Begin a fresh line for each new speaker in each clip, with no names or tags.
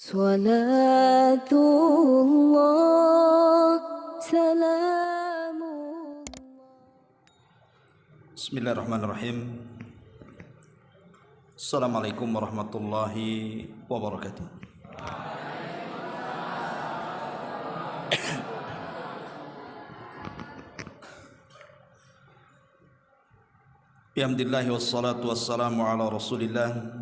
Salatullah, salamullah.
Bismillahirrahmanirrahim. Assalamualaikum warahmatullahi wabarakatuh. Bihamdillahi wassalatu wassalamu ala rasulillah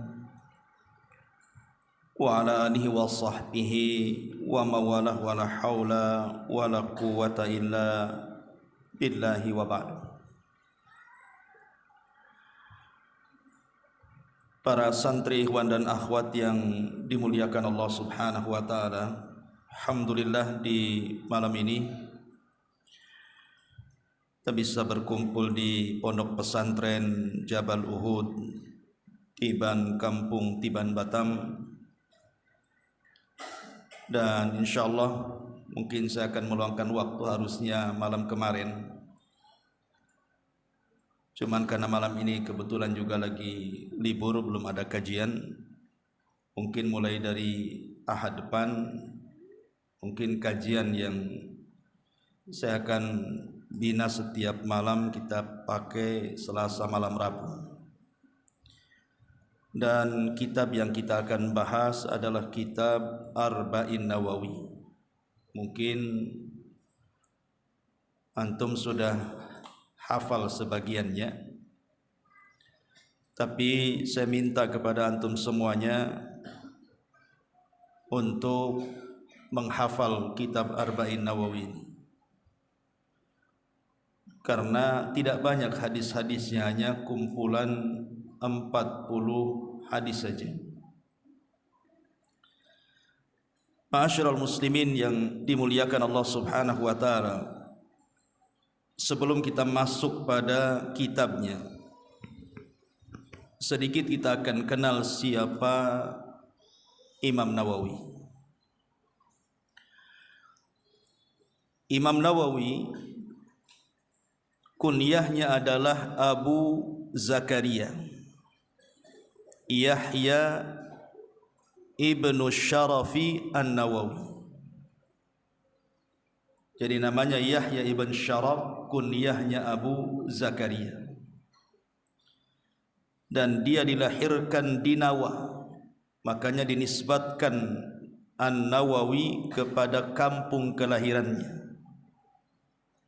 wa ala alihi wa sahbihi wa mawalah wa la hawla wa la quwwata illa billahi wa ba'du. Para santri, ikhwan dan akhwat yang dimuliakan Allah Subhanahu wa taala, alhamdulillah di malam ini kita bisa berkumpul di Pondok Pesantren Jabal Uhud, Tiban, Kampung Tiban, Batam. Dan insyaallah mungkin saya akan meluangkan waktu harusnya malam kemarin. Cuman karena malam ini kebetulan juga lagi libur, belum ada kajian. Mungkin mulai dari Ahad depan, mungkin kajian yang saya akan bina setiap malam kita pakai Selasa malam Rabu. Dan kitab yang kita akan bahas adalah kitab Arba'in Nawawi. Mungkin antum sudah hafal sebagiannya, tapi saya minta kepada antum semuanya untuk menghafal kitab Arba'in Nawawi ini, karena tidak banyak hadis-hadisnya, hanya kumpulan 40 hadis saja. Ma'asyiral muslimin yang dimuliakan Allah Subhanahu wa taala, sebelum kita masuk pada kitabnya, sedikit kita akan kenal siapa Imam Nawawi. Imam Nawawi kunyahnya adalah Abu Zakaria Yahya ibnu Syarafi An-Nawawi. Jadi namanya Yahya ibn Syaraf, kunyahnya Abu Zakaria. Dan dia dilahirkan di Nawa, makanya dinisbatkan An-Nawawi kepada kampung kelahirannya.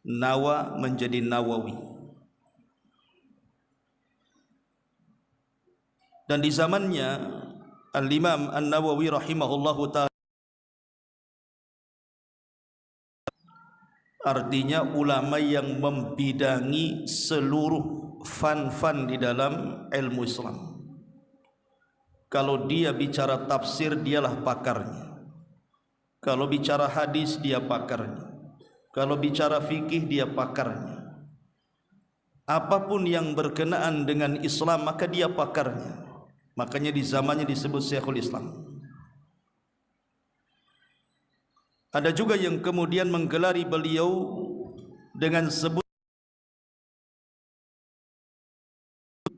Nawa menjadi Nawawi. Dan di zamannya Al-Imam An-Nawawi rahimahullahu ta'ala, artinya ulama yang membidangi seluruh fan-fan di dalam ilmu Islam. Kalau dia bicara tafsir, dialah pakarnya. Kalau bicara hadis, dia pakarnya. Kalau bicara fikih, dia pakarnya. Apapun yang berkenaan dengan Islam, maka dia pakarnya. Makanya di zamannya disebut Syekhul Islam. Ada juga yang kemudian menggelari beliau dengan sebut,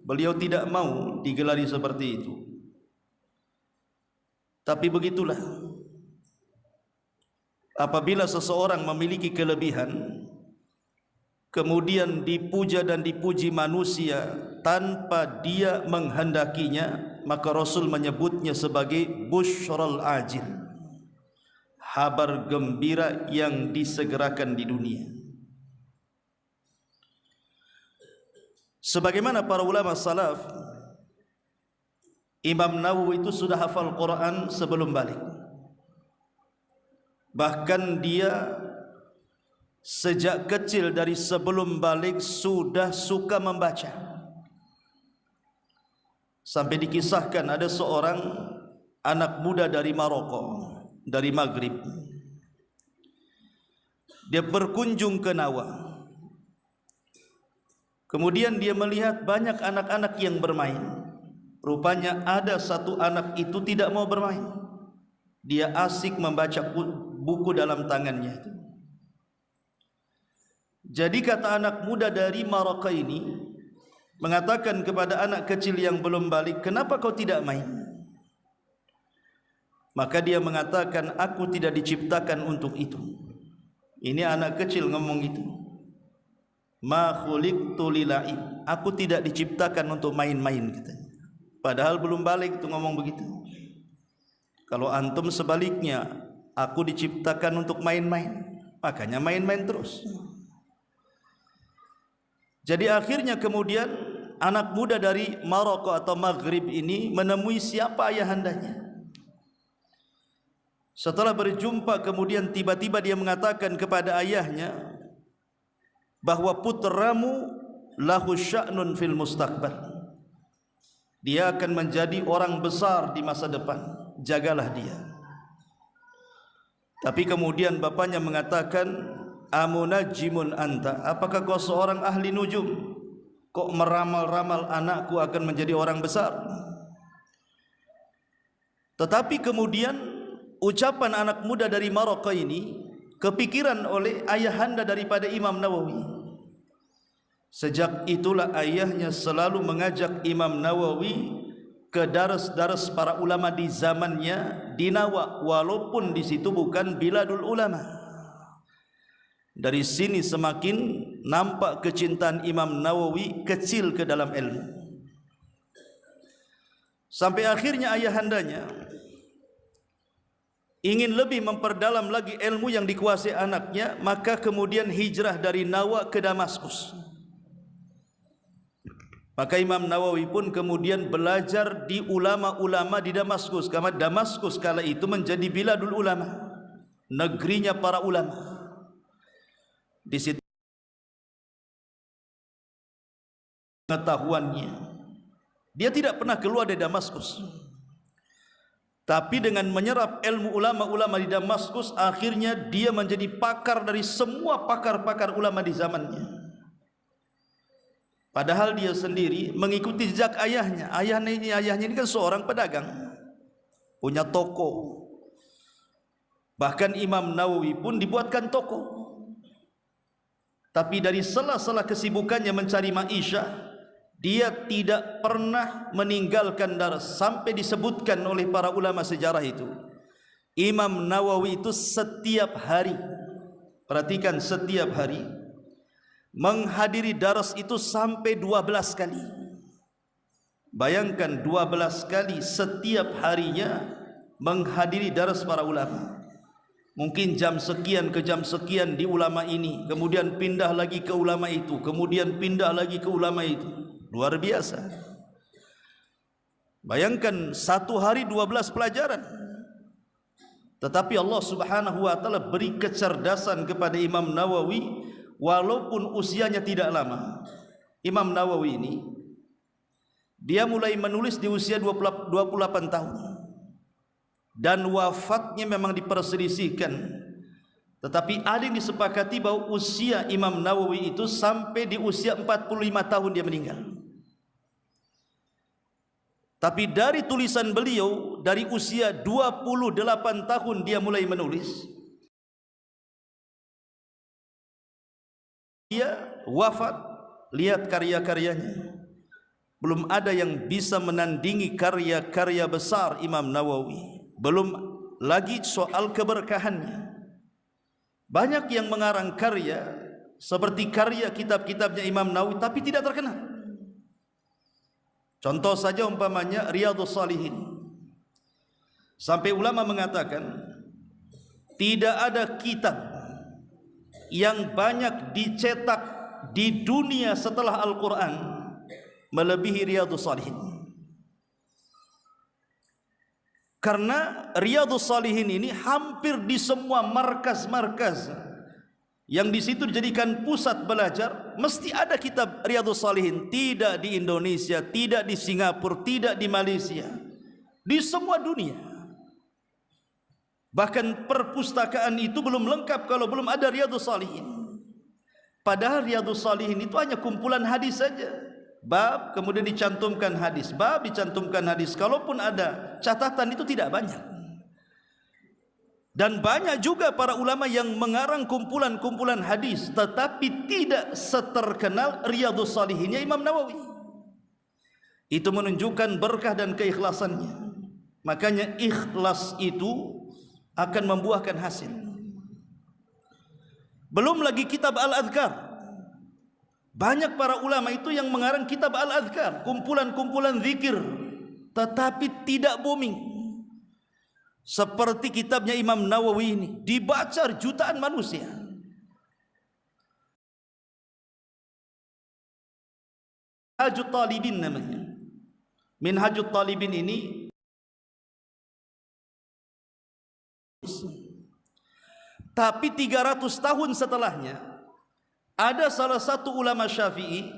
beliau tidak mau digelari seperti itu. Tapi begitulah, apabila seseorang memiliki kelebihan, kemudian dipuja dan dipuji manusia tanpa dia menghendakinya, maka Rasul menyebutnya sebagai busyral ajil, kabar gembira yang disegerakan di dunia. Sebagaimana para ulama salaf, Imam Nawawi itu sudah hafal Quran sebelum balik. Bahkan dia sejak kecil, dari sebelum balik sudah suka membaca. Sampai dikisahkan ada seorang anak muda dari Maroko, dari Maghrib. Dia berkunjung ke Nawa. Kemudian dia melihat banyak anak-anak yang bermain. Rupanya ada satu anak itu tidak mau bermain. Dia asik membaca buku dalam tangannya. Jadi kata anak muda dari Maroko ini mengatakan kepada anak kecil yang belum balik, "Kenapa kau tidak main?" Maka dia mengatakan, aku tidak diciptakan untuk itu. Ini anak kecil ngomong gitu. Ma khuliqtu lila'ib, aku tidak diciptakan untuk main-main katanya. Padahal belum balik itu ngomong begitu. Kalau antum sebaliknya, aku diciptakan untuk main-main, makanya main-main terus. Jadi akhirnya kemudian anak muda dari Maroko atau Maghrib ini menemui siapa ayahandanya. Setelah berjumpa kemudian tiba-tiba dia mengatakan kepada ayahnya bahwa putramu lahu sya'nun fil mustaqbal. Dia akan menjadi orang besar di masa depan. Jagalah dia. Tapi kemudian bapaknya mengatakan, amunajjimun anta, apakah kau seorang ahli nujum? Kok meramal-ramal anakku akan menjadi orang besar? Tetapi kemudian ucapan anak muda dari Maroko ini kepikiran oleh ayahanda daripada Imam Nawawi. Sejak itulah ayahnya selalu mengajak Imam Nawawi ke daras-daras para ulama di zamannya di Nawa, walaupun di situ bukan biladul ulama. Dari sini semakin nampak kecintaan Imam Nawawi kecil ke dalam ilmu. Sampai akhirnya ayahandanya ingin lebih memperdalam lagi ilmu yang dikuasai anaknya, maka kemudian hijrah dari Nawa ke Damaskus. Maka Imam Nawawi pun kemudian belajar di ulama-ulama di Damaskus, karena Damaskus kala itu menjadi biladul ulama, negerinya para ulama. Di situ pengetahuannya, dia tidak pernah keluar dari Damaskus. Tapi dengan menyerap ilmu ulama-ulama di Damaskus, akhirnya dia menjadi pakar dari semua pakar-pakar ulama di zamannya. Padahal dia sendiri mengikuti jejak ayahnya. Ayahnya ini kan seorang pedagang, punya toko. Bahkan Imam Nawawi pun dibuatkan toko. Tapi dari sela-sela kesibukannya mencari maisha, dia tidak pernah meninggalkan daras. Sampai disebutkan oleh para ulama sejarah itu, Imam Nawawi itu setiap hari, perhatikan, setiap hari menghadiri daras itu sampai 12 kali. Bayangkan 12 kali setiap harinya menghadiri daras para ulama. Mungkin jam sekian ke jam sekian di ulama ini, kemudian pindah lagi ke ulama itu, kemudian pindah lagi ke ulama itu. Luar biasa. Bayangkan satu hari 12 pelajaran. Tetapi Allah Subhanahu wa taala beri kecerdasan kepada Imam Nawawi, walaupun usianya tidak lama. Imam Nawawi ini dia mulai menulis di usia 28 tahun. Dan wafatnya memang diperselisihkan, tetapi ada yang disepakati bahwa usia Imam Nawawi itu sampai di usia 45 tahun dia meninggal. Tapi dari tulisan beliau, dari usia 28 tahun dia mulai menulis, dia wafat, lihat karya-karyanya. Belum ada yang bisa menandingi karya-karya besar Imam Nawawi. Belum lagi soal keberkahannya. Banyak yang mengarang karya seperti karya kitab-kitabnya Imam Nawawi tapi tidak terkenal. Contoh saja umpamanya Riyadhus Shalihin. Sampai ulama mengatakan tidak ada kitab yang banyak dicetak di dunia setelah Al-Quran melebihi Riyadhus Shalihin. Karena Riyadhus Shalihin ini hampir di semua markas-markas yang di situ dijadikan pusat belajar, mesti ada kitab Riyadhus Shalihin. Tidak di Indonesia, tidak di Singapura, tidak di Malaysia, di semua dunia. Bahkan perpustakaan itu belum lengkap kalau belum ada Riyadhus Shalihin. Padahal Riyadhus Shalihin itu hanya kumpulan hadis saja. Bab kemudian dicantumkan hadis, bab dicantumkan hadis. Kalaupun ada catatan itu tidak banyak. Dan banyak juga para ulama yang mengarang kumpulan-kumpulan hadis, tetapi tidak seterkenal Riyadhus Shalihinnya Imam Nawawi. Itu menunjukkan berkah dan keikhlasannya. Makanya ikhlas itu akan membuahkan hasil. Belum lagi kitab Al-Adhkar. Banyak para ulama itu yang mengarang kitab Al-Adhkar, kumpulan-kumpulan zikir, tetapi tidak booming. Seperti kitabnya Imam Nawawi ini, dibaca jutaan manusia. Minhajut Talibin namanya. Minhajut Talibin ini tapi 300 tahun setelahnya ada salah satu ulama Syafi'i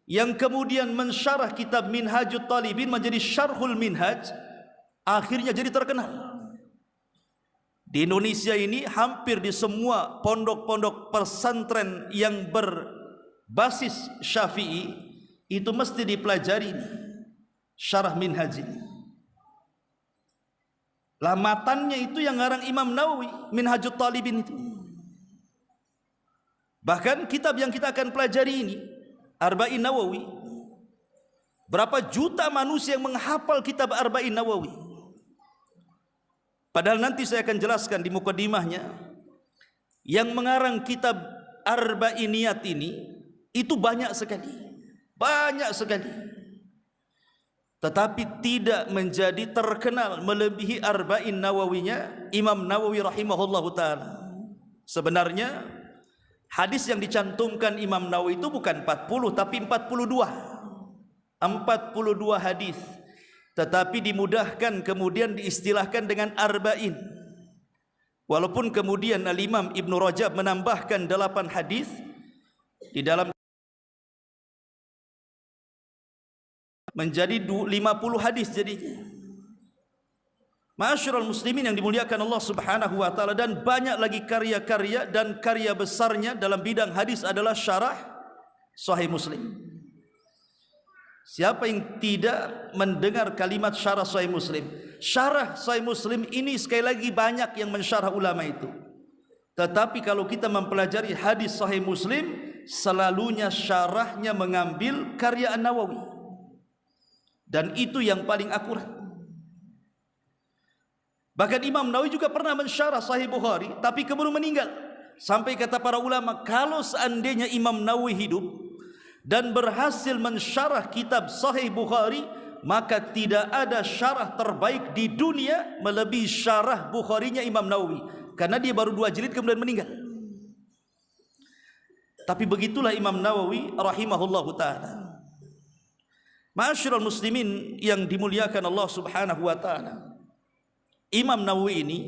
yang kemudian mensyarah kitab Minhajut Talibin menjadi Syarhul Minhaj, akhirnya jadi terkenal. Di Indonesia ini hampir di semua pondok-pondok pesantren yang berbasis Syafi'i itu mesti dipelajari syarah Minhaj ini. Lamatannya itu yang ngarang Imam Nawawi, Minhajut Talibin itu. Bahkan kitab yang kita akan pelajari ini, Arba'in Nawawi, berapa juta manusia yang menghafal kitab Arba'in Nawawi. Padahal nanti saya akan jelaskan di mukadimahnya, yang mengarang kitab Arba'iniyat ini itu banyak sekali. Banyak sekali. Tetapi tidak menjadi terkenal melebihi Arba'in Nawawinya Imam Nawawi rahimahullahu ta'ala. Sebenarnya hadis yang dicantumkan Imam Nawawi itu bukan 40 tapi 42. 42 hadis. Tetapi dimudahkan kemudian diistilahkan dengan Arba'in. Walaupun kemudian Al-Imam Ibn Rajab menambahkan 8 hadis di dalam menjadi 50 hadis jadinya. Ma'asyiral muslimin yang dimuliakan Allah Subhanahu wa taala, dan banyak lagi karya-karya, dan karya besarnya dalam bidang hadis adalah syarah Sahih Muslim. Siapa yang tidak mendengar kalimat syarah Sahih Muslim? Syarah Sahih Muslim ini sekali lagi banyak yang mensyarah ulama itu. Tetapi kalau kita mempelajari hadis Sahih Muslim, selalunya syarahnya mengambil karya An-Nawawi. Dan itu yang paling akurat. Bahkan Imam Nawawi juga pernah mensyarah Sahih Bukhari, tapi keburu meninggal. Sampai kata para ulama, kalau seandainya Imam Nawawi hidup dan berhasil mensyarah kitab Sahih Bukhari, maka tidak ada syarah terbaik di dunia melebihi syarah Bukharinya Imam Nawawi. Karena dia baru 2 jilid kemudian meninggal. Tapi begitulah Imam Nawawi rahimahullahu ta'ala. Ma'asyiral muslimin yang dimuliakan Allah Subhanahu wa taala. Imam Nawawi ini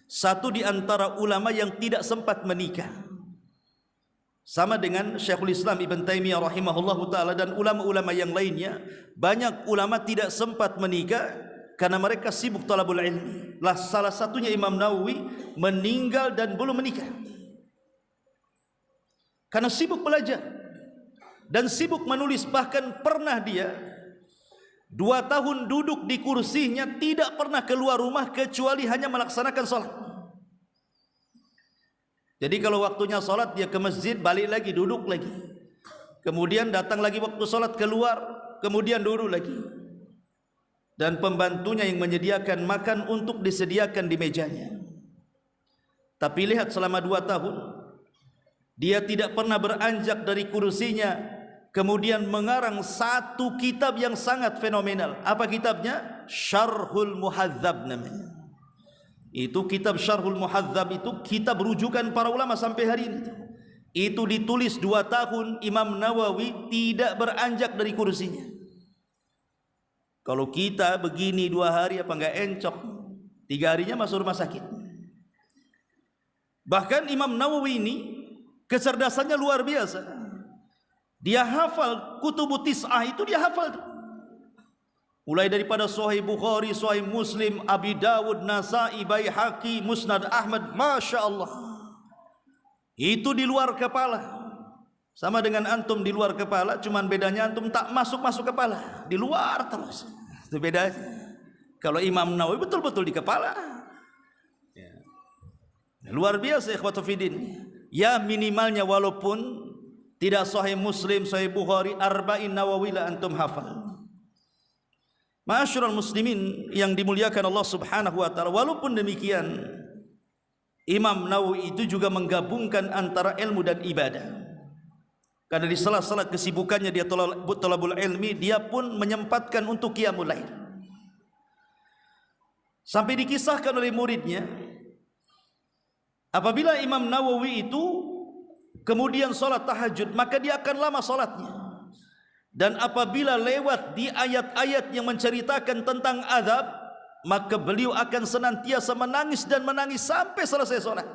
satu di antara ulama yang tidak sempat menikah. Sama dengan Syekhul Islam Ibn Taimiyah rahimahullahu taala dan ulama-ulama yang lainnya, banyak ulama tidak sempat menikah karena mereka sibuk talabul ilmi. Lah salah satunya Imam Nawawi meninggal dan belum menikah. Karena sibuk belajar dan sibuk menulis. Bahkan pernah dia 2 tahun duduk di kursinya, tidak pernah keluar rumah kecuali hanya melaksanakan sholat. Jadi kalau waktunya sholat dia ke masjid, balik lagi, duduk lagi. Kemudian datang lagi waktu sholat, keluar, kemudian duduk lagi. Dan pembantunya yang menyediakan makan untuk disediakan di mejanya. Tapi lihat selama 2 tahun dia tidak pernah beranjak dari kursinya, kemudian mengarang satu kitab yang sangat fenomenal. Apa kitabnya? Syarhul Muhadzab namanya. Itu kitab Syarhul Muhadzab itu kitab rujukan para ulama sampai hari ini. Itu ditulis 2 tahun, Imam Nawawi tidak beranjak dari kursinya. Kalau kita begini 2 hari apa enggak encok, 3 harinya masuk rumah sakit. Bahkan Imam Nawawi ini kecerdasannya luar biasa. Dia hafal kutubut tis'ah itu, dia hafal. Mulai daripada Sahih Bukhari, Sahih Muslim, Abi Dawud, Nasai, Baihaqi, Musnad Ahmad, Masya Allah. Itu di luar kepala. Sama dengan antum di luar kepala, cuman bedanya antum tak masuk-masuk kepala, di luar terus. Itu bedanya. Kalau Imam Nawawi betul-betul di kepala. Luar biasa ikhwatu fiddin. Ya minimalnya walaupun tidak Sahih Muslim, Sahih Bukhari, Arba'in Nawawi lah antum hafal. Ma'asyiral muslimin yang dimuliakan Allah Subhanahu wa taala, walaupun demikian Imam Nawawi itu juga menggabungkan antara ilmu dan ibadah. Karena di sela-sela kesibukannya dia thalabul ilmi, dia pun menyempatkan untuk qiyamul lail. Sampai dikisahkan oleh muridnya, apabila Imam Nawawi itu kemudian salat tahajud, maka dia akan lama salatnya. Dan apabila lewat di ayat-ayat yang menceritakan tentang azab, maka beliau akan senantiasa menangis dan menangis sampai selesai salat.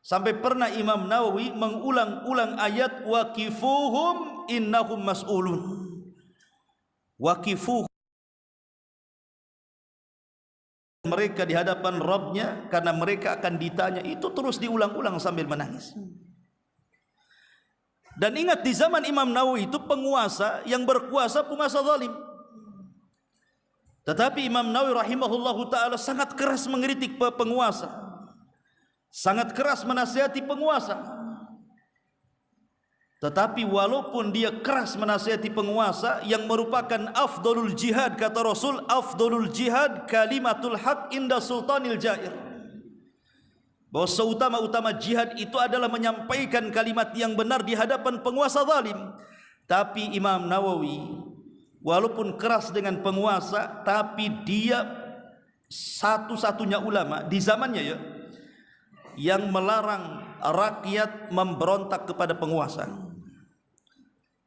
Sampai pernah Imam Nawawi mengulang-ulang ayat waqifuhum innahum mas'ulun. Waqifuhum, mereka di hadapan Rabbnya karena mereka akan ditanya. Itu terus diulang-ulang sambil menangis. Dan ingat, di zaman Imam Nawawi itu penguasa yang berkuasa penguasa zalim. Tetapi Imam Nawawi rahimahullahu ta'ala sangat keras mengkritik penguasa, sangat keras menasihati penguasa. Tetapi walaupun dia keras menasihati penguasa yang merupakan afdalul jihad, kata Rasul, afdalul jihad kalimatul haq inda sultanil jair, bahwa seutama-utama jihad itu adalah menyampaikan kalimat yang benar di hadapan penguasa zalim. Tapi Imam Nawawi walaupun keras dengan penguasa, tapi dia satu-satunya ulama di zamannya ya yang melarang rakyat memberontak kepada penguasa.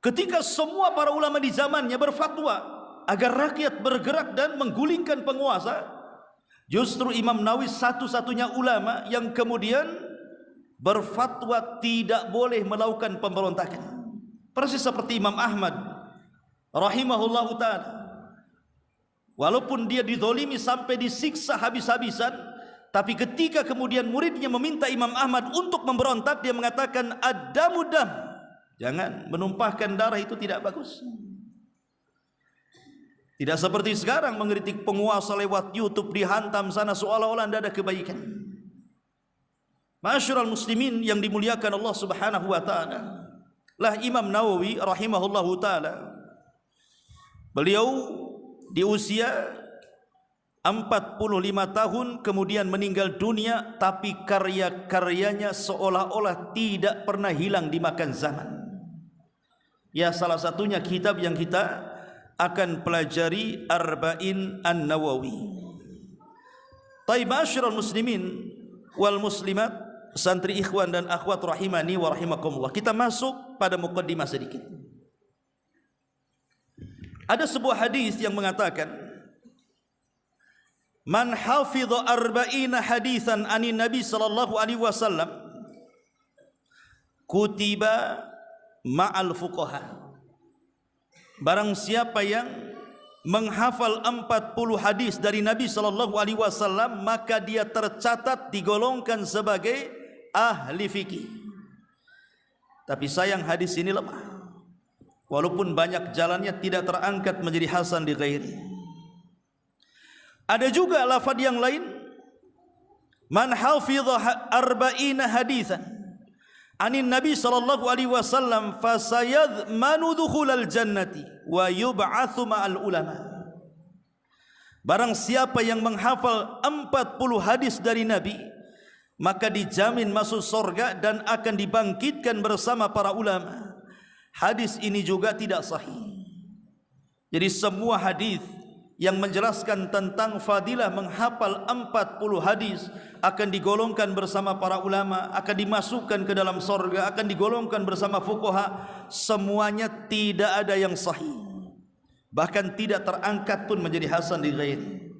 Ketika semua para ulama di zamannya berfatwa agar rakyat bergerak dan menggulingkan penguasa, justru Imam Nawawi satu-satunya ulama yang kemudian berfatwa tidak boleh melakukan pemberontakan. Persis seperti Imam Ahmad rahimahullahu ta'ala, walaupun dia dizalimi sampai disiksa habis-habisan, tapi ketika kemudian muridnya meminta Imam Ahmad untuk memberontak, dia mengatakan ad-damu dam, jangan, menumpahkan darah itu tidak bagus. Tidak seperti sekarang mengkritik penguasa lewat YouTube, dihantam sana seolah-olah tidak ada kebaikan. Ma'asyiral muslimin yang dimuliakan Allah Subhanahu wa taala, lah Imam Nawawi rahimahullahu taala, beliau di usia 45 tahun kemudian meninggal dunia, tapi karya-karyanya seolah-olah tidak pernah hilang dimakan zaman. Ya, salah satunya kitab yang kita akan pelajari, Arba'in An-Nawawi. Taib, ma'asyiral muslimin wal muslimat, santri ikhwan dan akhwat rahimani wa rahimakumullah, kita masuk pada muqaddimah sedikit. Ada sebuah hadis yang mengatakan, man hafidha arba'ina hadisan anin nabi sallallahu alaihi wasallam kutiba ma'al fuqaha. Barang siapa yang menghafal 40 hadis dari Nabi sallallahu alaihi wasallam, maka dia tercatat digolongkan sebagai ahli fikih. Tapi sayang hadis ini lemah. Walaupun banyak jalannya, tidak terangkat menjadi hasan di ghairi. Ada juga lafaz yang lain, man hafidha arba'ina hadisan anin Nabi sallallahu alaihi wasallam fasayadmanu dukhulal jannati wa yub'atsu ma'al ulama. Barang siapa yang menghafal 40 hadis dari Nabi, maka dijamin masuk surga dan akan dibangkitkan bersama para ulama. Hadis ini juga tidak sahih. Jadi semua hadis yang menjelaskan tentang fadilah menghafal 40 hadis akan digolongkan bersama para ulama, akan dimasukkan ke dalam surga, akan digolongkan bersama fuqaha, semuanya tidak ada yang sahih, bahkan tidak terangkat pun menjadi hasan li ghairi.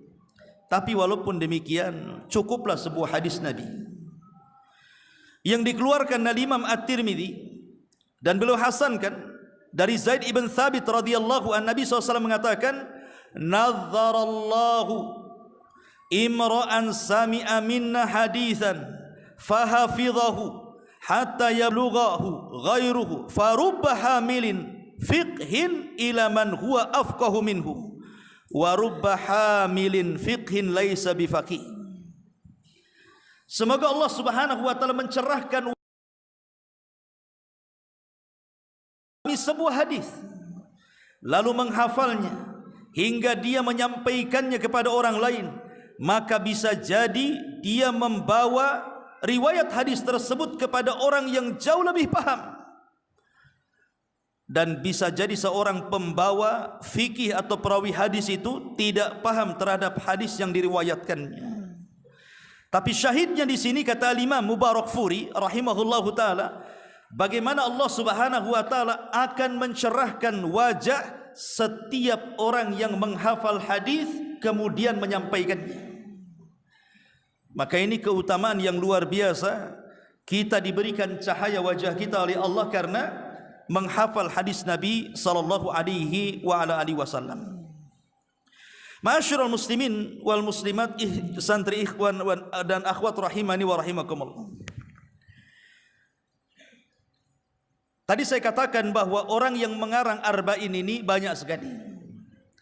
Tapi walaupun demikian, cukuplah sebuah hadis Nabi yang dikeluarkan dari Imam At-Tirmidzi dan beliau hasankan dari Zaid ibn Thabit radhiyallahu an, Nabi SAW mengatakan, Nadharallahu imra'an sami'a minna hadithan fahafidhahu hatta yablughahu ghairuhu farubba hamilin fiqhin ila man huwa afqahu minhu wa rubba hamilin fiqhin laisa bifaqih. Semoga Allah Subhanahu wa taala mencerahkan sebuah hadis lalu menghafalnya hingga dia menyampaikannya kepada orang lain, maka bisa jadi dia membawa riwayat hadis tersebut kepada orang yang jauh lebih paham. Dan bisa jadi seorang pembawa fikih atau perawi hadis itu tidak paham terhadap hadis yang diriwayatkannya. Tapi syahidnya di sini kata Imam Mubarakfuri rahimahullahu taala, bagaimana Allah Subhanahu wa taala akan mencerahkan wajah setiap orang yang menghafal hadis kemudian menyampaikannya. Maka ini keutamaan yang luar biasa. Kita diberikan cahaya wajah kita oleh Allah karena menghafal hadis Nabi sallallahu alaihi wa ala alihi wasallam. Ma'asyiral muslimin wal muslimat, santri ikhwan dan akhwat rahimani wa rahimakumullah. Tadi saya katakan bahwa orang yang mengarang arba'in ini banyak sekali.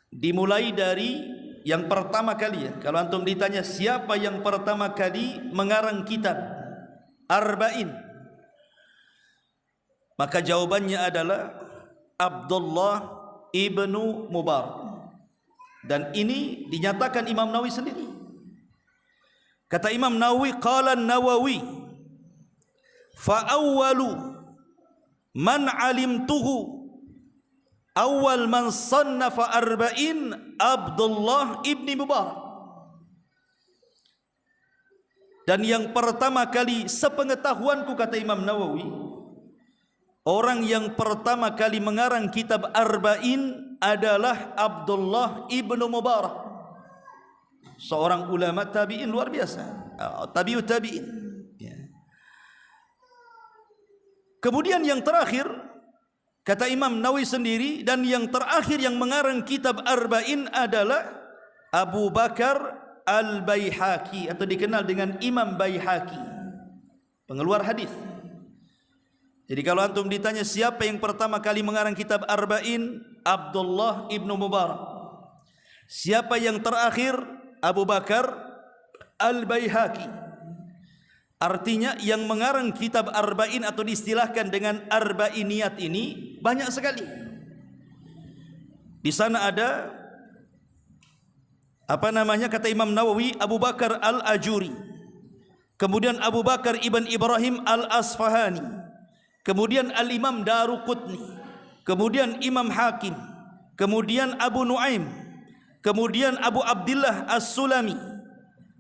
Dimulai dari yang pertama kali, ya. Kalau antum ditanya siapa yang pertama kali mengarang kitab arba'in, maka jawabannya adalah Abdullah ibnu Mubarak. Dan ini dinyatakan Imam Nawawi sendiri. Kata Imam Nawawi, qala Nawawi, fa awwalu man alimtuhu, awal man sannafa arba'in Abdullah ibni Mubarak. Dan yang pertama kali sepengetahuanku, kata Imam Nawawi, orang yang pertama kali mengarang kitab arba'in adalah Abdullah ibnu Mubarak, seorang ulama tabi'in luar biasa, tabi'ut tabi'in. Kemudian yang terakhir, kata Imam Nawawi sendiri, dan yang terakhir yang mengarang kitab arba'in adalah Abu Bakar al-Baihaqi, atau dikenal dengan Imam Baihaqi, pengeluar hadis. Jadi kalau antum ditanya siapa yang pertama kali mengarang kitab arba'in, Abdullah ibnu Mubarak. Siapa yang terakhir? Abu Bakar al-Baihaqi. Artinya yang mengarang kitab arba'in atau diistilahkan dengan arba'iniyat ini banyak sekali. Di sana ada kata Imam Nawawi, Abu Bakar al-Ajuri, kemudian Abu Bakar ibn Ibrahim al-Asfahani, kemudian Al-Imam Daruqutni, kemudian Imam Hakim, kemudian Abu Nuaim, kemudian Abu Abdillah As-Sulami,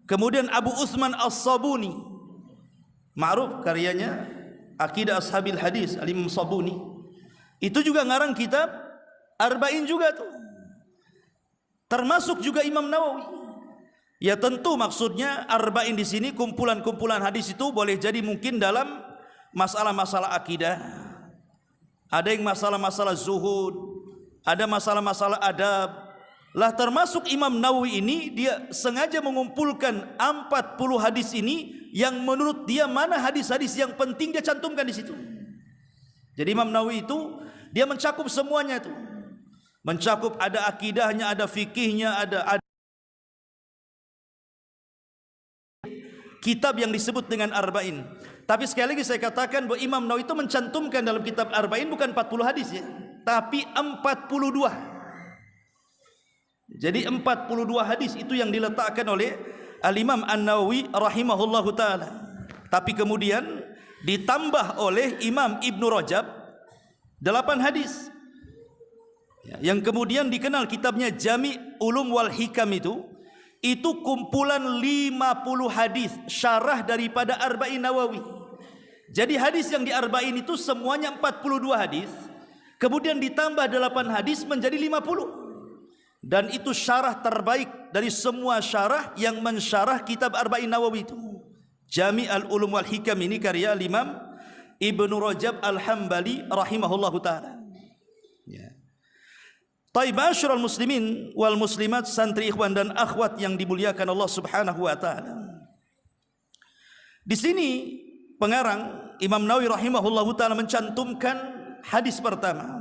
kemudian Abu Utsman As-Sabuni, ma'ruf karyanya Aqidah Ashabil Hadis, Al-Imam Sabuni. Itu juga ngarang kitab arba'in juga tuh. Termasuk juga Imam Nawawi. Ya tentu maksudnya arba'in di sini kumpulan-kumpulan hadis itu boleh jadi mungkin dalam masalah-masalah akidah, ada yang masalah-masalah zuhud, ada masalah-masalah adab. Lah termasuk Imam Nawawi ini dia sengaja mengumpulkan 40 hadis ini yang menurut dia mana hadis-hadis yang penting dia cantumkan di situ. Jadi Imam Nawawi itu dia mencakup semuanya itu. Mencakup ada akidahnya, ada fikihnya, ada kitab yang disebut dengan arba'in. Tapi sekali lagi saya katakan bahwa Imam Nawawi itu mencantumkan dalam kitab arba'in bukan 40 hadis ya, tapi 42. Jadi 42 hadis itu yang diletakkan oleh Al-Imam An-Nawawi rahimahullahu taala. Tapi kemudian ditambah oleh Imam Ibnu Rajab 8 hadis. Yang kemudian dikenal kitabnya Jami' Ulum wal Hikam itu kumpulan 50 hadis syarah daripada Arba'in Nawawi. Jadi hadis yang di Arba'in itu semuanya 42 hadis, kemudian ditambah 8 hadis menjadi 50. Dan itu syarah terbaik dari semua syarah yang mensyarah kitab Arba'in Nawawi itu. Jami' al-Ulum wal Hikam ini karya Imam Ibnu Rajab Al-Hambali rahimahullahu taala. Ya. Taib asyrul muslimin wal muslimat, santri ikhwan dan akhwat yang dimuliakan Allah Subhanahu wa taala. Di sini pengarang Imam Nawawi rahimahullahu taala mencantumkan hadis pertama.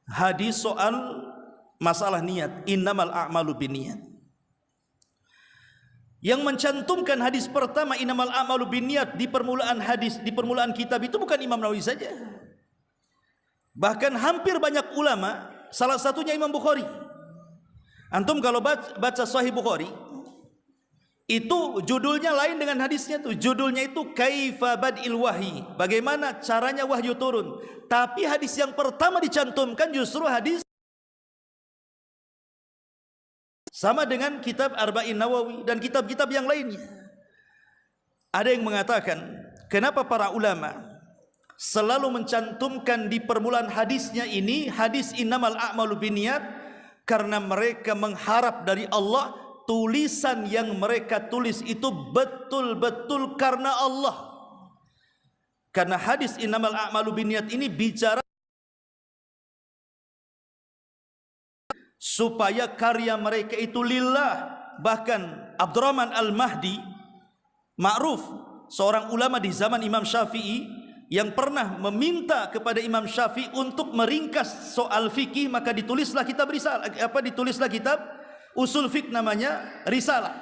Hadis soal masalah niat, innamal a'malu binniyat. Yang mencantumkan hadis pertama innamal a'malu binniyat di permulaan hadis, di permulaan kitab itu bukan Imam Nawawi saja. Bahkan hampir banyak ulama, salah satunya Imam Bukhari Antum kalau baca Sahih Bukhari, itu judulnya lain dengan hadisnya tuh. Judulnya itu Kaifa Bad'il Wahyi, bagaimana caranya wahyu turun. Tapi hadis yang pertama dicantumkan justru hadis sama dengan kitab Arba'in Nawawi dan kitab-kitab yang lainnya. Ada yang mengatakan, kenapa para ulama selalu mencantumkan di permulaan hadisnya ini hadis innamal a'malu binniyat? Karena mereka mengharap dari Allah tulisan yang mereka tulis itu betul-betul karena Allah. Karena hadis innamal a'malu binniyat ini bicara supaya karya mereka itu lillah. Bahkan Abdurrahman Al-Mahdi, ma'ruf, seorang ulama di zaman Imam Syafi'i, yang pernah meminta kepada Imam Syafi'i untuk meringkas soal fikih, maka ditulislah kitab risalah, ditulislah kitab usul fiqh namanya Risalah.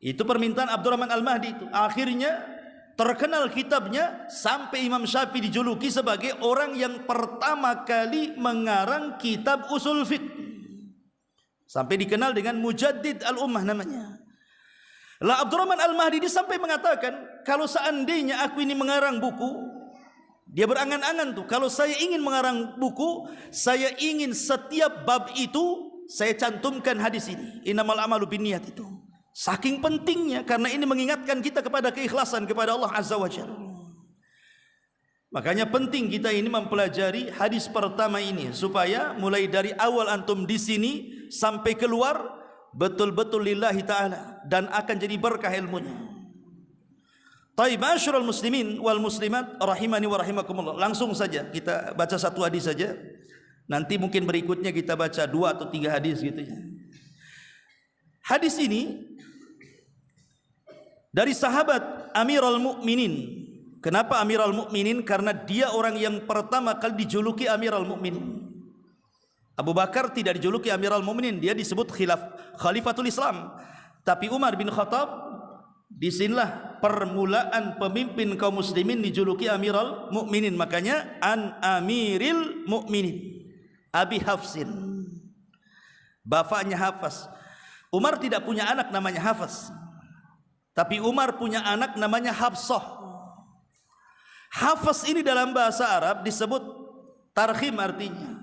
Itu permintaan Abdurrahman Al-Mahdi itu. Akhirnya terkenal kitabnya sampai Imam Syafi'i dijuluki sebagai orang yang pertama kali mengarang kitab usul fiqh. Sampai dikenal dengan Mujaddid al-Ummah namanya. Lah Abdurrahman Al-Mahdi ini sampai mengatakan, kalau seandainya aku ini mengarang buku, dia berangan-angan tuh, kalau saya ingin mengarang buku, saya ingin setiap bab itu saya cantumkan hadis ini, innamal a'malu binniyat itu. Saking pentingnya, karena ini mengingatkan kita kepada keikhlasan kepada Allah Azza wa Jalla. Makanya penting kita ini mempelajari hadis pertama ini, supaya mulai dari awal antum di sini sampai keluar betul-betul lillahi ta'ala, dan akan jadi berkah ilmunya. Taib, ma'asyiral muslimin wal muslimat rahimani wa rahimakumullah. Langsung saja kita baca satu hadis saja. Nanti mungkin berikutnya kita baca 2 atau 3 hadis gitu ya. Hadis ini dari sahabat Amirul Mukminin. Kenapa Amirul Mukminin? Karena dia orang yang pertama kali dijuluki Amirul Mukminin. Abu Bakar tidak dijuluki Amirul Mukminin, dia disebut Khalifatul Islam. Tapi Umar bin Khattab, disinilah permulaan pemimpin kaum muslimin dijuluki Amirul Mukminin. Makanya an Amiril Mukminin, Abi Hafsin, bapaknya Hafs. Umar tidak punya anak namanya Hafs, tapi Umar punya anak namanya Hafsah. Hafs ini dalam bahasa Arab disebut tarhim, artinya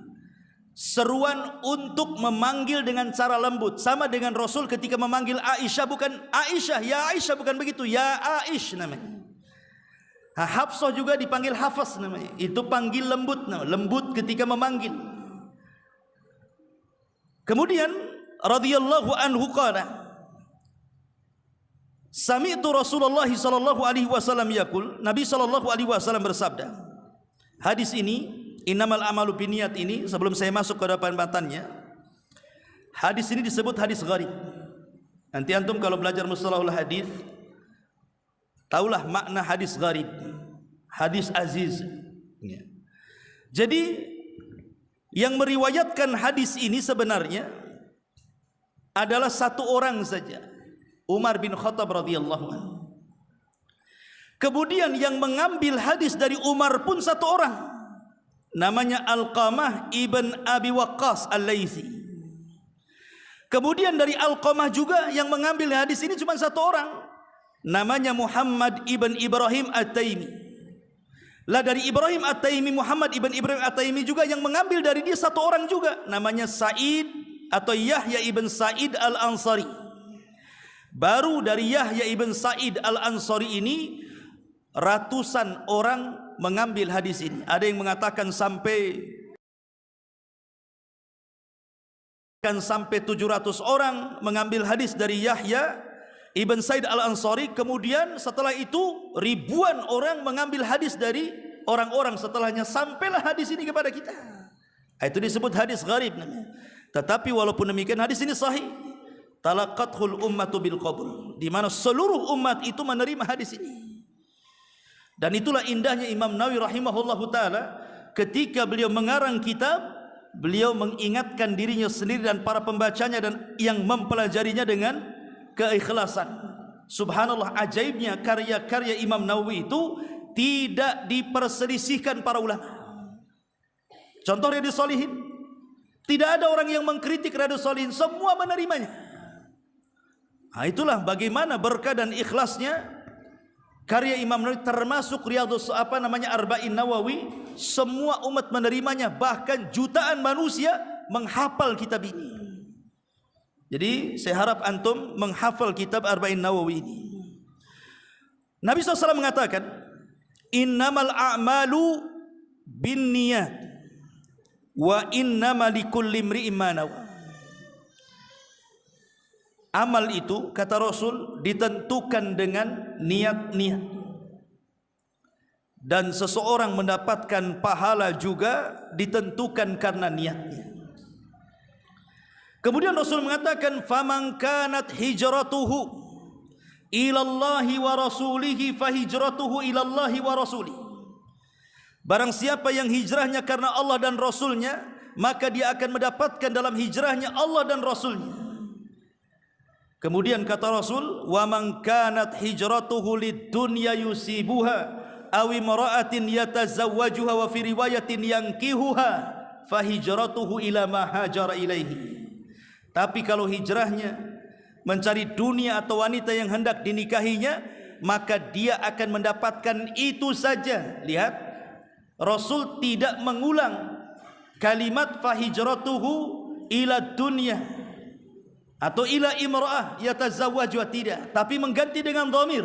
seruan untuk memanggil dengan cara lembut. Sama dengan Rasul ketika memanggil Aisyah, bukan Aisyah, ya Aisyah, bukan begitu, ya Aish namanya. Hafsah juga dipanggil Hafs namanya. Itu panggil lembut, lembut ketika memanggil. Kemudian radhiyallahu anhu qala, sami'tu Rasulullah sallallahu alaihi wasallam yaqul, Nabi sallallahu alaihi wasallam bersabda. Hadis ini innamal a'malu binniyat ini, sebelum saya masuk ke depan batannya, hadis ini disebut hadis gharib. Nanti antum kalau belajar mustalahul hadis, taulah makna hadis gharib, hadis aziz. Jadi yang meriwayatkan hadis ini sebenarnya adalah satu orang saja, Umar bin Khattab radhiyallahu anhu. Kemudian yang mengambil hadis dari Umar pun satu orang, namanya Alqamah ibn Abi Waqqas Al-Laythi. Kemudian dari Alqamah juga yang mengambil hadis ini cuma satu orang, namanya Muhammad ibn Ibrahim At-Taimi. Lah dari Ibrahim At-Taimi, Muhammad ibn Ibrahim At-Taimi juga yang mengambil dari dia satu orang juga, namanya Sa'id atau Yahya ibn Sa'id Al-Ansari. Baru dari Yahya ibn Sa'id Al-Ansari ini ratusan orang mengambil hadis ini. Ada yang mengatakan sampai 700 orang mengambil hadis dari Yahya ibn Sa'id Al-Ansari. Kemudian setelah itu ribuan orang mengambil hadis dari orang-orang setelahnya, sampailah hadis ini kepada kita. Itu disebut hadis gharib namanya. Tetapi walaupun demikian hadis ini sahih. Talaqathul ummatu bil qabul, di mana seluruh umat itu menerima hadis ini. Dan itulah indahnya Imam Nawawi rahimahullahu taala, ketika beliau mengarang kitab, beliau mengingatkan dirinya sendiri dan para pembacanya dan yang mempelajarinya dengan keikhlasan. Subhanallah, ajaibnya karya-karya Imam Nawawi itu tidak diperselisihkan para ulama. Contoh Riyadhus Shalihin, Tidak ada orang yang mengkritik Riyadhus Shalihin, semua menerimanya. Nah, itulah bagaimana berkah dan ikhlasnya karya Imam Nawawi, termasuk Arba'in Nawawi. Semua umat menerimanya, bahkan jutaan manusia menghafal kitab ini. Jadi saya harap antum menghafal kitab Arba'in Nawawi ini. Nabi SAW mengatakan, innamal a'malu binniyat wa innamal likulli imri'in ma nawa. Amal itu, kata Rasul, ditentukan dengan niat-niat, dan seseorang mendapatkan pahala juga ditentukan karena niatnya. Kemudian Rasul mengatakan, faman kanat hijratuhu ilallahi wa rasulihi fahijratuhu ilallahi wa rasulihi. Barang siapa yang hijrahnya karena Allah dan Rasulnya, maka dia akan mendapatkan dalam hijrahnya Allah dan Rasulnya. Kemudian kata Rasul, wa man kanat hijratuhu lid-dunya yusibuha aw imra'atin yatazawwajuha wa fi riwayatin yankihuha fahijratuhu ila ma hajara ilaihi. Tapi kalau hijrahnya mencari dunia atau wanita yang hendak dinikahinya, maka dia akan mendapatkan itu saja. Lihat, Rasul tidak mengulang kalimat fahijratuhu ila dunya atau ila imra'ah yatazawwajuha, tidak, tapi mengganti dengan dhamir.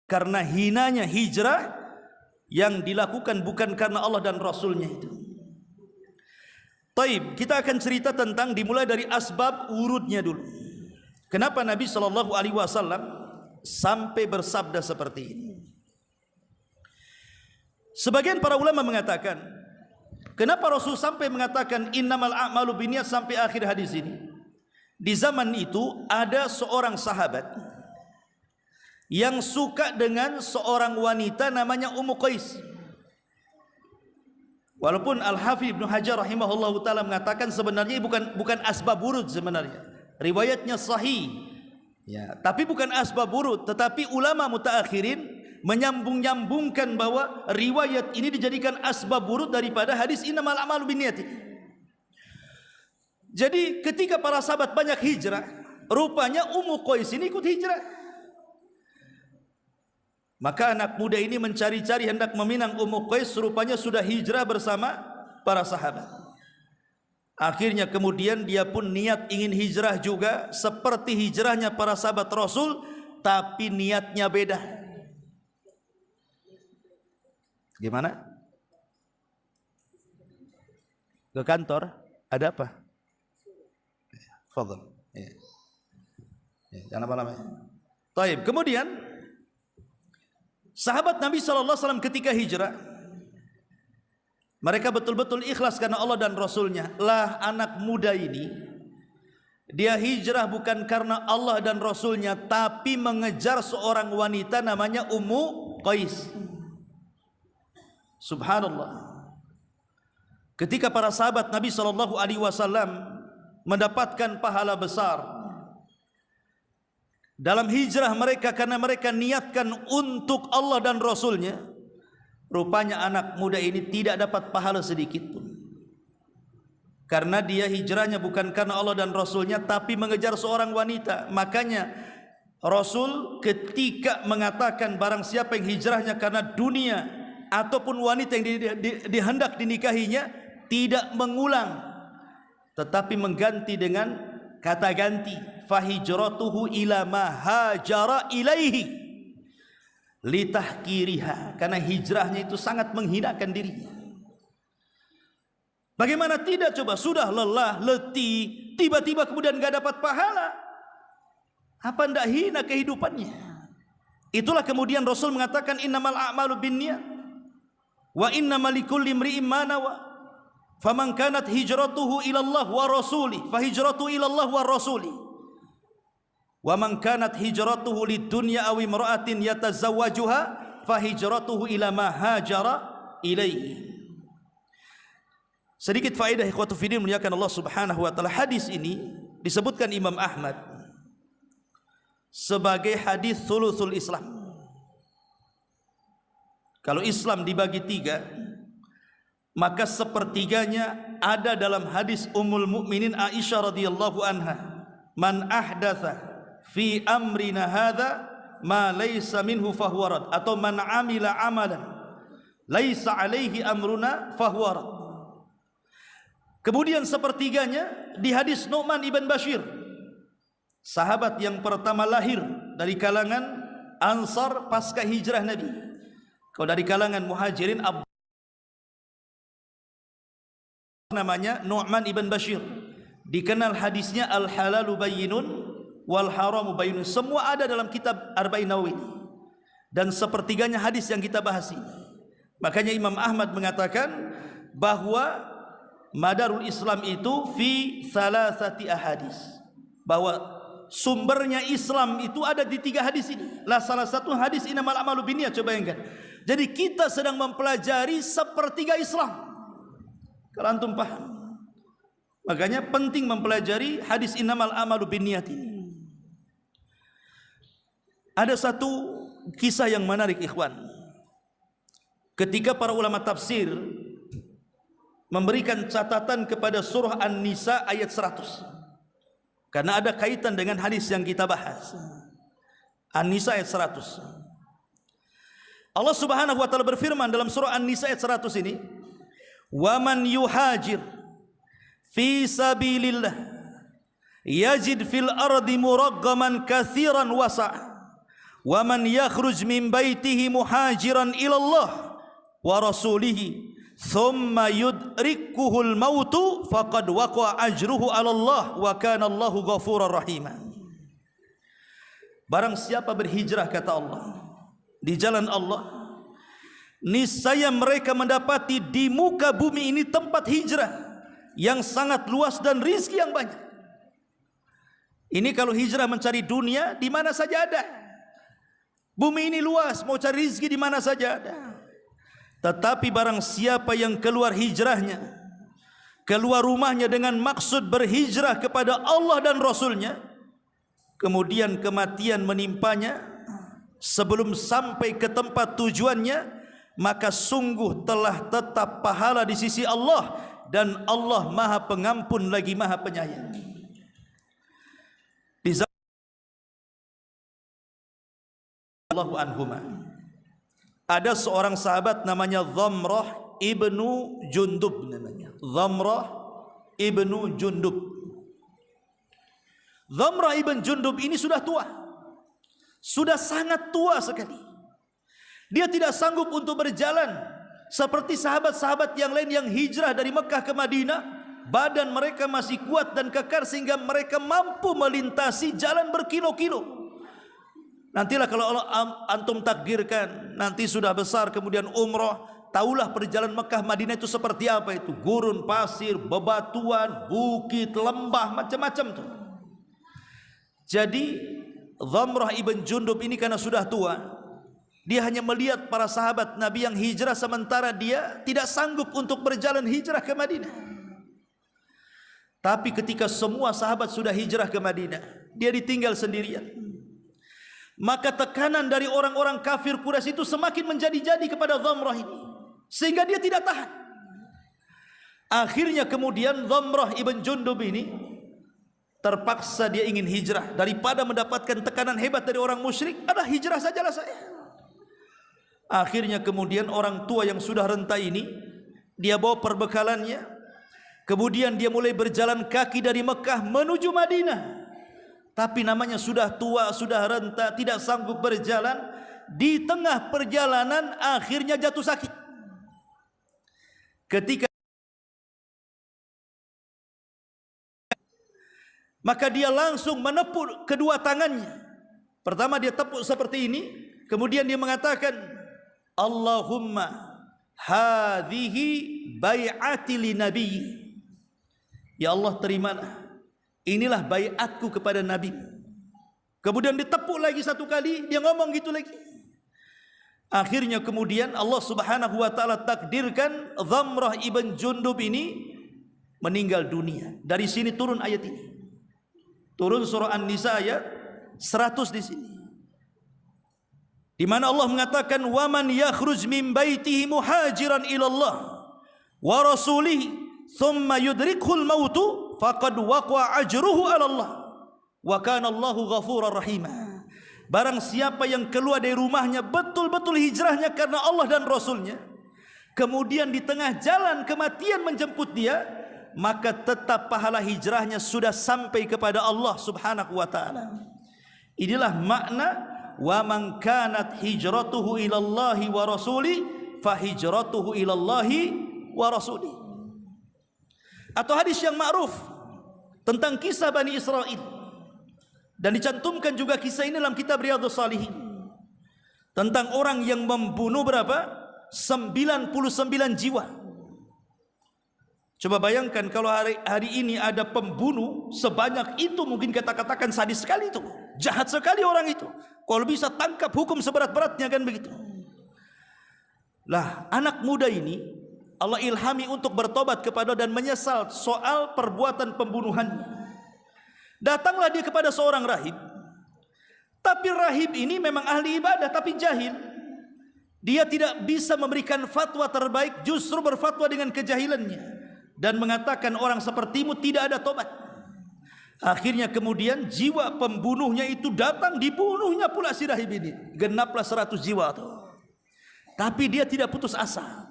Karena hinanya hijrah yang dilakukan bukan karena Allah dan Rasulnya itu. Taib, kita akan cerita tentang, dimulai dari asbab urutnya dulu. Kenapa Nabi SAW sampai bersabda seperti ini? Sebagian para ulama mengatakan, kenapa Rasul sampai mengatakan innamal a'malu binniyat sampai akhir hadis ini? Di zaman itu ada seorang sahabat yang suka dengan seorang wanita namanya Ummu Qais. Walaupun Al-Hafidz Ibnu Hajar rahimahullahu taala mengatakan sebenarnya bukan asbab wurud sebenarnya. Riwayatnya sahih. Ya, tapi bukan asbab wurud, tetapi ulama mutaakhirin menyambung-nyambungkan bahwa riwayat ini dijadikan asbab wurud daripada hadis innamal a'malu binniyat. Jadi ketika para sahabat banyak hijrah, rupanya Ummu Qais ini ikut hijrah. Maka anak muda ini mencari-cari hendak meminang Ummu Qais, rupanya sudah hijrah bersama para sahabat. Akhirnya kemudian dia pun niat ingin hijrah juga seperti hijrahnya para sahabat Rasul, tapi niatnya beda. Gimana? Ke kantor? Ada apa? Fadhal. Ya. Jangan apa-apa. Taib. Kemudian sahabat Nabi SAW ketika hijrah, mereka betul-betul ikhlas karena Allah dan Rasulnya. Lah anak muda ini, dia hijrah bukan karena Allah dan Rasulnya, tapi mengejar seorang wanita namanya Ummu Qais. Subhanallah. Ketika para sahabat Nabi SAW mendapatkan pahala besar dalam hijrah mereka karena mereka niatkan untuk Allah dan Rasulnya, rupanya anak muda ini tidak dapat pahala sedikit pun, karena dia hijrahnya bukan karena Allah dan Rasulnya, tapi mengejar seorang wanita. Makanya Rasul ketika mengatakan barang siapa yang hijrahnya karena dunia ataupun wanita yang dihendak dinikahinya, tidak mengulang, tetapi mengganti dengan kata ganti, fahijratuhu ila ma hajara ilaihi litahkiriha, karena hijrahnya itu sangat menghinakan dirinya. Bagaimana tidak coba, sudah lelah, letih, tiba-tiba kemudian enggak dapat pahala, apa ndak hina kehidupannya? Itulah kemudian Rasul mengatakan innamal a'malu binniyat wa innamal likulli imri'in ma nawa. Faman kanat hijratuhu ila Allah wa rasuli fahijratuhu ila Allah wa rasuli. Wa man kanat hijratuhu lidunya aw imra'atin yatazawwajuha fahijratuhu ila ma hajara ilaihi. Sedikit faedah ikhwatu fiddin muliakan Allah Subhanahu wa taala. Hadis ini disebutkan Imam Ahmad sebagai hadis thuluthul Islam. Kalau Islam dibagi 3, maka sepertiganya ada dalam hadis Ummul Mukminin Aisyah radhiyallahu anha, man ahdatsa fi amrina hadza ma laysa minhu fahuwa rad, atau man amila amalan laisa alaihi amruna fahuwa rad. Kemudian sepertiganya di hadis Nu'man ibn Bashir, sahabat yang pertama lahir dari kalangan Ansar pasca hijrah Nabi. Kalau dari kalangan Muhajirin namanya Nu'man ibn Bashir, dikenal hadisnya al-halalu bayyinun wal haramu bayyinun. Semua ada dalam kitab Arba'in Nawawi, dan sepertiganya hadis yang kita bahas ini. Makanya Imam Ahmad mengatakan bahwa madarul Islam itu fi salasati ahadis, bahwa sumbernya Islam itu ada di 3 hadis ini. Lah salah satu hadis innamal a'malu binniyat. Coba bayangkan. Jadi kita sedang mempelajari sepertiga Islam. Kalau antum paham. Makanya penting mempelajari hadis innamal a'malu binniyat ini. Ada satu kisah yang menarik ikhwan. Ketika para ulama tafsir memberikan catatan kepada surah An-Nisa ayat 100, karena ada kaitan dengan hadis yang kita bahas. An-Nisa ayat 100. Allah Subhanahu wa taala berfirman dalam surah An-Nisa ayat 100 ini, "Wa man yuhajir fi sabilillah yajid fil ardi muraggaman katsiran wasa' wa man yakhruj min baitihi muhajiran ila Allah wa rasulihi thumma yudrikuhul mautu faqad waqa'a ajruhu 'ala Allah wa kana Allahu ghafurar rahima." Barang siapa berhijrah, kata Allah, di jalan Allah, niscaya mereka mendapati di muka bumi ini tempat hijrah yang sangat luas dan rizki yang banyak. Ini kalau hijrah mencari dunia, di mana saja ada. Bumi ini luas, mau cari rizki di mana saja ada. Tetapi barang siapa yang keluar hijrahnya, keluar rumahnya dengan maksud berhijrah kepada Allah dan Rasulnya, kemudian kematian menimpanya sebelum sampai ke tempat tujuannya, maka sungguh telah tetap pahala di sisi Allah, dan Allah Maha Pengampun lagi Maha Penyayang. Di zaman Allahu anhuma, ada seorang sahabat namanya Dhamrah ibnu Jundub namanya. Dhamrah ibnu Jundub. Dhamrah ibn Jundub ini sudah tua. Sudah sangat tua sekali. Dia tidak sanggup untuk berjalan seperti sahabat-sahabat yang lain yang hijrah dari Mekah ke Madinah. Badan mereka masih kuat dan kekar sehingga mereka mampu melintasi jalan berkilo-kilo. Nantilah kalau Allah antum takdirkan, nanti sudah besar kemudian umrah, tahulah perjalanan Mekah Madinah itu seperti apa itu. Gurun pasir, bebatuan, bukit, lembah, macam-macam tuh. Jadi Dhamrah ibn Jundub ini karena sudah tua, dia hanya melihat para sahabat Nabi yang hijrah, sementara dia tidak sanggup untuk berjalan hijrah ke Madinah. Tapi ketika semua sahabat sudah hijrah ke Madinah, dia ditinggal sendirian. Maka tekanan dari orang-orang kafir Quraisy itu semakin menjadi-jadi kepada Dhamrah ini, sehingga dia tidak tahan. Akhirnya kemudian Dhamrah ibn Jundub ini terpaksa dia ingin hijrah. Daripada mendapatkan tekanan hebat dari orang musyrik, ada hijrah sajalah saya. Akhirnya kemudian orang tua yang sudah renta ini, dia bawa perbekalannya, kemudian dia mulai berjalan kaki dari Mekah menuju Madinah. Tapi namanya sudah tua, sudah renta, tidak sanggup berjalan. Di tengah perjalanan akhirnya jatuh sakit. Ketika maka dia langsung menepuk kedua tangannya. Pertama dia tepuk seperti ini, kemudian dia mengatakan, Allahumma hadhihi bai'ati li nabi. Ya Allah, terimalah, inilah baiatku kepada Nabi. Kemudian ditepuk lagi satu kali, dia ngomong gitu lagi. Akhirnya kemudian Allah Subhanahu wa taala takdirkan Dhamrah ibn Jundub ini meninggal dunia. Dari sini turun ayat ini. Turun surah An-Nisa ayat 100 di sini. Di mana Allah mengatakan, "Wa man yakhruj min baitihi muhajiran ila Allah wa rasulihi thumma yudrikhul mautu faqad waqa'a ajruhu 'ala Allah wa kana Allahu ghafurar rahima. Barang siapa yang keluar dari rumahnya betul-betul hijrahnya karena Allah dan Rasulnya, kemudian di tengah jalan kematian menjemput dia, maka tetap pahala hijrahnya sudah sampai kepada Allah Subhanahu wa taala. Inilah makna wa man kanat hijratuhu ilallahi wa rasuli fa hijratuhu ilallahi wa rasuli. Atau hadis yang ma'ruf tentang kisah Bani Israel, dan dicantumkan juga kisah ini dalam kitab Riyadhus Shalihin, tentang orang yang membunuh berapa? 99 jiwa. Coba bayangkan kalau hari ini ada pembunuh sebanyak itu, mungkin kita katakan sadis sekali itu, jahat sekali orang itu. Kalau bisa tangkap, hukum seberat-beratnya, kan begitu. Lah, anak muda ini Allah ilhami untuk bertobat kepada dan menyesal soal perbuatan pembunuhannya. Datanglah dia kepada seorang rahib. Tapi rahib ini memang ahli ibadah tapi jahil. Dia tidak bisa memberikan fatwa terbaik, justru berfatwa dengan kejahilannya dan mengatakan orang sepertimu tidak ada tobat. Akhirnya kemudian jiwa pembunuhnya itu datang, dibunuhnya pula si rahib ini. Genaplah 100 jiwa tuh. Tapi dia tidak putus asa.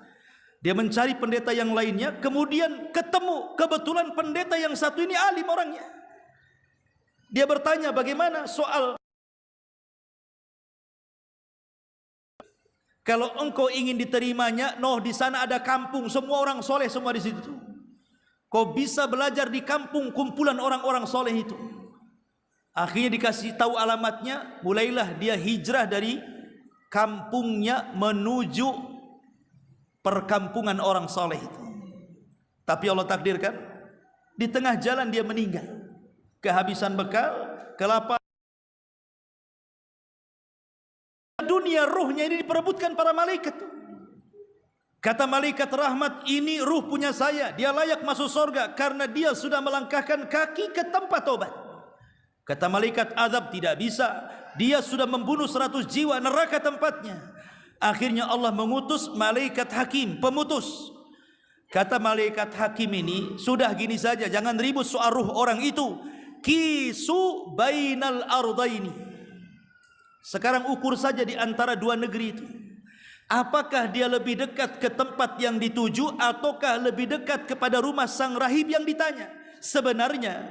Dia mencari pendeta yang lainnya, kemudian ketemu kebetulan pendeta yang satu ini alim orangnya. Dia bertanya bagaimana soal kalau engkau ingin diterimanya, di sana ada kampung, semua orang soleh semua di situ. Kau bisa belajar di kampung kumpulan orang-orang soleh itu. Akhirnya dikasih tahu alamatnya, mulailah dia hijrah dari kampungnya menuju perkampungan orang soleh itu. Tapi Allah takdirkan di tengah jalan dia meninggal, kehabisan bekal, kelaparan. Dunia ruhnya ini diperebutkan para malaikat. Kata malaikat rahmat, ini ruh punya saya, dia layak masuk surga karena dia sudah melangkahkan kaki ke tempat tobat. Kata malaikat azab, tidak bisa, dia sudah membunuh 100 jiwa, neraka tempatnya. Akhirnya Allah mengutus malaikat hakim, pemutus. Kata malaikat hakim ini, sudah gini saja, jangan ribut soal ruh orang itu. Kisu bainal ardaini. Sekarang ukur saja di antara dua negeri itu. Apakah dia lebih dekat ke tempat yang dituju ataukah lebih dekat kepada rumah sang rahib yang ditanya? Sebenarnya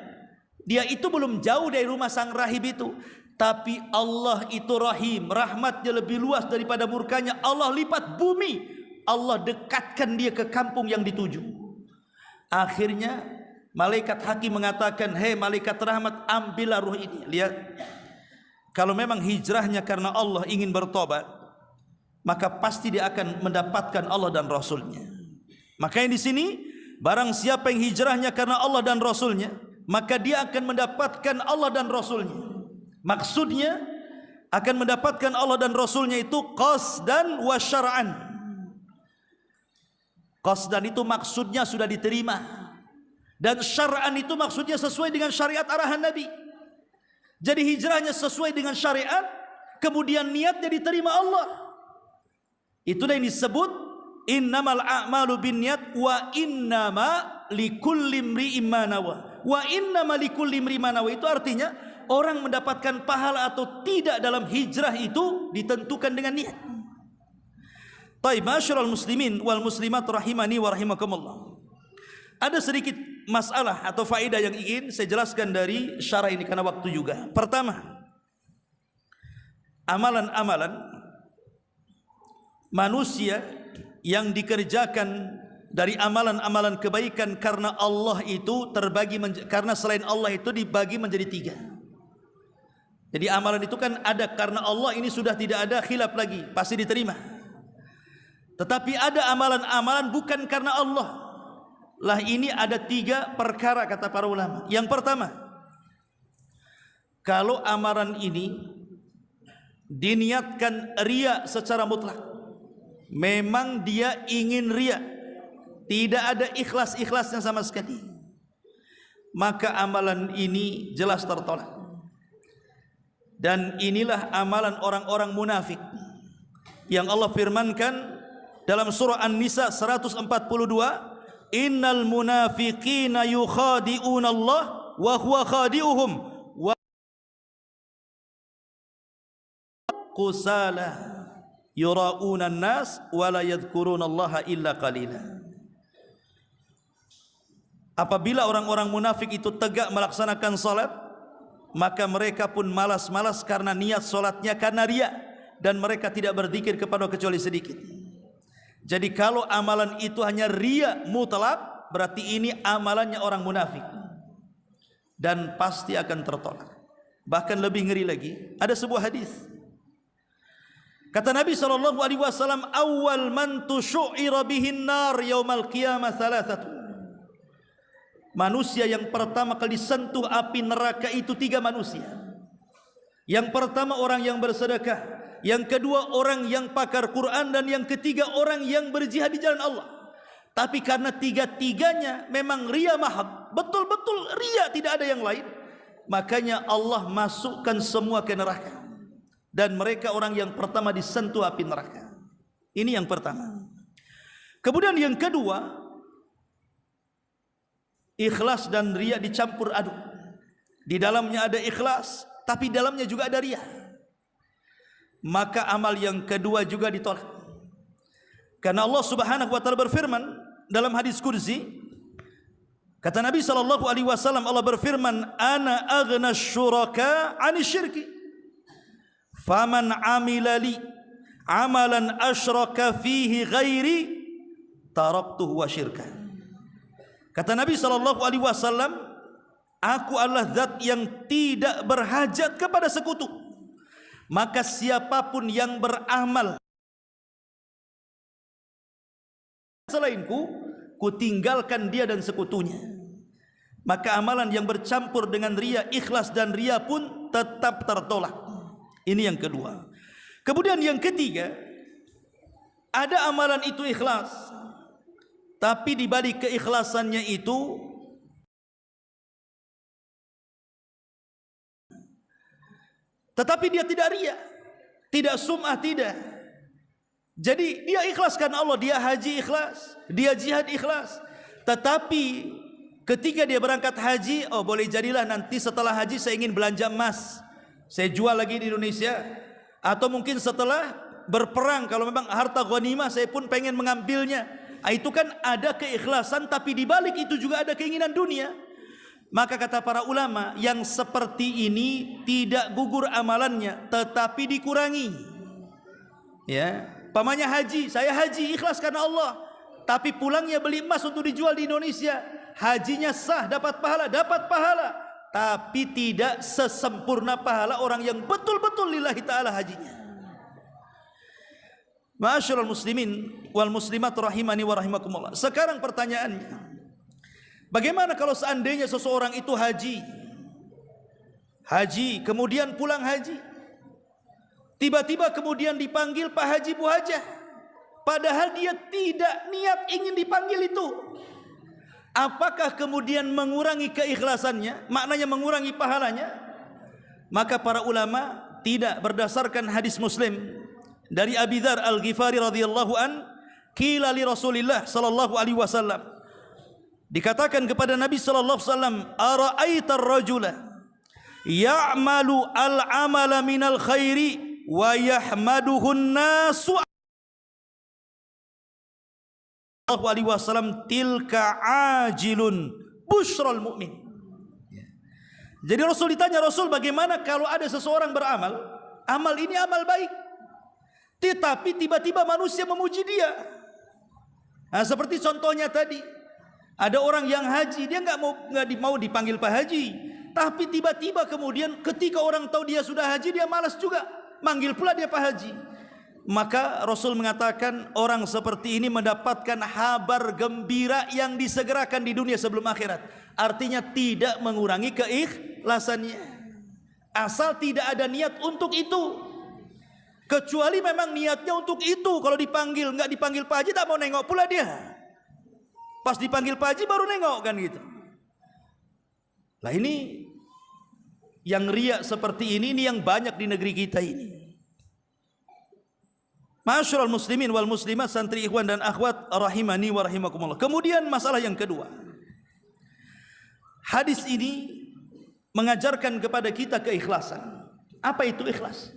dia itu belum jauh dari rumah sang rahib itu, tapi Allah itu rahim, rahmatnya lebih luas daripada murkanya. Allah lipat bumi, Allah dekatkan dia ke kampung yang dituju. Akhirnya malaikat hakim mengatakan, hei malaikat rahmat, ambillah ruh ini. Lihat, kalau memang hijrahnya karena Allah ingin bertobat, maka pasti dia akan mendapatkan Allah dan Rasulnya. Makanya di sini, barang siapa yang hijrahnya karena Allah dan Rasulnya, maka dia akan mendapatkan Allah dan Rasulnya. Maksudnya akan mendapatkan Allah dan Rasulnya itu qasdan wa syar'an. Qasdan itu maksudnya sudah diterima, dan syar'an itu maksudnya sesuai dengan syariat arahan Nabi. Jadi hijrahnya sesuai dengan syariat, kemudian niatnya diterima Allah. Itulah yang disebut innamal a'malu binniyat wa innama likulli imri'in ma nawa. Wa innama likulli imri'in ma nawa itu artinya orang mendapatkan pahala atau tidak dalam hijrah itu ditentukan dengan niat. Baik, masyarul muslimin wal muslimat rahimani wa rahimakumullah. Ada sedikit masalah atau faedah yang ingin saya jelaskan dari syarah ini karena waktu juga. Pertama, amalan-amalan manusia yang dikerjakan dari amalan-amalan kebaikan karena Allah itu terbagi karena selain Allah itu dibagi menjadi 3. Jadi amalan itu kan ada karena Allah, ini sudah tidak ada khilaf lagi, pasti diterima. Tetapi ada amalan-amalan bukan karena Allah. Lah ini ada 3 perkara kata para ulama. Yang pertama, kalau amalan ini diniatkan riya secara mutlak, memang dia ingin riya, tidak ada ikhlas-ikhlasnya sama sekali, maka amalan ini jelas tertolak. Dan inilah amalan orang-orang munafik yang Allah firmankan dalam surah An-Nisa 142, innal munafiqina yukhadi'una Allah wa huwa khadi'uhum wa qusala yura'una an-nas wa la yadhkuruna Allah illa qalila. Apabila orang-orang munafik itu tegak melaksanakan salat, maka mereka pun malas-malas karena niat salatnya karena riya, dan mereka tidak berzikir kepada kecuali sedikit. Jadi kalau amalan itu hanya riya mutlak, berarti ini amalannya orang munafik dan pasti akan tertolak. Bahkan lebih ngeri lagi, ada sebuah hadis. Kata Nabi SAW, awal man tusyu'ira bihin nar yaumal qiyamah thalathatu. Manusia yang pertama kali disentuh api neraka itu 3 manusia. Yang pertama orang yang bersedekah, yang kedua orang yang pakar Quran, dan yang ketiga orang yang berjihad di jalan Allah. Tapi karena tiga-tiganya memang riya mahab, betul-betul riya, tidak ada yang lain, makanya Allah masukkan semua ke neraka. Dan mereka orang yang pertama disentuh api neraka. Ini yang pertama. Kemudian yang kedua, ikhlas dan riya dicampur aduk. Di dalamnya ada ikhlas, tapi dalamnya juga ada riya. Maka amal yang kedua juga ditolak. Karena Allah Subhanahu wa taala berfirman dalam hadis qudsi, kata Nabi sallallahu alaihi wasallam, Allah berfirman, ana aghna syuraka 'ani syirki. Faman 'amila li 'amalan asyraka fihi ghairi taraktuhu wa syirka. Kata Nabi SAW, aku adalah zat yang tidak berhajat kepada sekutu. Maka siapapun yang beramal selainku, ku tinggalkan dia dan sekutunya. Maka amalan yang bercampur dengan riya, ikhlas dan riya pun tetap tertolak. Ini yang kedua. Kemudian yang ketiga, ada amalan itu ikhlas, tapi di balik keikhlasannya itu tetapi dia tidak riya, tidak sum'ah, tidak. Jadi dia ikhlaskan Allah, dia haji ikhlas, dia jihad ikhlas. Tetapi ketika dia berangkat haji, oh boleh jadilah nanti setelah haji saya ingin belanja emas, saya jual lagi di Indonesia. Atau mungkin setelah berperang, kalau memang harta ghanimah saya pun pengen mengambilnya. Itu kan ada keikhlasan, tapi di balik itu juga ada keinginan dunia. Maka kata para ulama, yang seperti ini tidak gugur amalannya, tetapi dikurangi. Ya, pamannya haji, saya haji ikhlas karena Allah, tapi pulangnya beli emas untuk dijual di Indonesia. Hajinya sah, dapat pahala, tapi tidak sesempurna pahala orang yang betul-betul lillahi ta'ala hajinya. Ma'asyiral muslimin wal muslimat rahimani wa rahimakumullah. Sekarang pertanyaannya, bagaimana kalau seandainya seseorang itu haji kemudian pulang haji, tiba-tiba kemudian dipanggil Pak Haji, Bu Hajah, padahal dia tidak niat ingin dipanggil itu. Apakah kemudian mengurangi keikhlasannya, maknanya mengurangi pahalanya? Maka para ulama tidak, berdasarkan hadis Muslim dari Abi Dzar Al-Ghifari radhiyallahu an, qila li Rasulillah sallallahu alaihi wasallam, dikatakan kepada Nabi sallallahu alaihi wasallam, ara'aita ar-rajula ya'malu al-amala minal khairi wa yahmaduhu an-nasu sallallahu alaihi wasallam, tilka ajilun busyral mu'min. Jadi Rasul ditanya, Rasul bagaimana kalau ada seseorang beramal, amal ini amal baik, tetapi tiba-tiba manusia memuji dia. Nah, seperti contohnya tadi, ada orang yang haji, dia nggak mau dipanggil Pak Haji, tapi tiba-tiba kemudian ketika orang tahu dia sudah haji, dia malas juga, manggil pula dia Pak Haji. Maka Rasul mengatakan orang seperti ini mendapatkan kabar gembira yang disegerakan di dunia sebelum akhirat. Artinya tidak mengurangi keikhlasannya, asal tidak ada niat untuk itu. Kecuali memang niatnya untuk itu. Kalau dipanggil, nggak dipanggil Pak Haji, tak mau nengok pula dia. Pas dipanggil Pak Haji baru nengok, kan gitu. Lah ini yang riya seperti ini yang banyak di negeri kita ini. Ma'asyiral muslimin wal muslimat, santri ikhwan dan akhwat rahimani wa rahimakumullah. Kemudian masalah yang kedua. Hadis ini mengajarkan kepada kita keikhlasan. Apa itu ikhlas?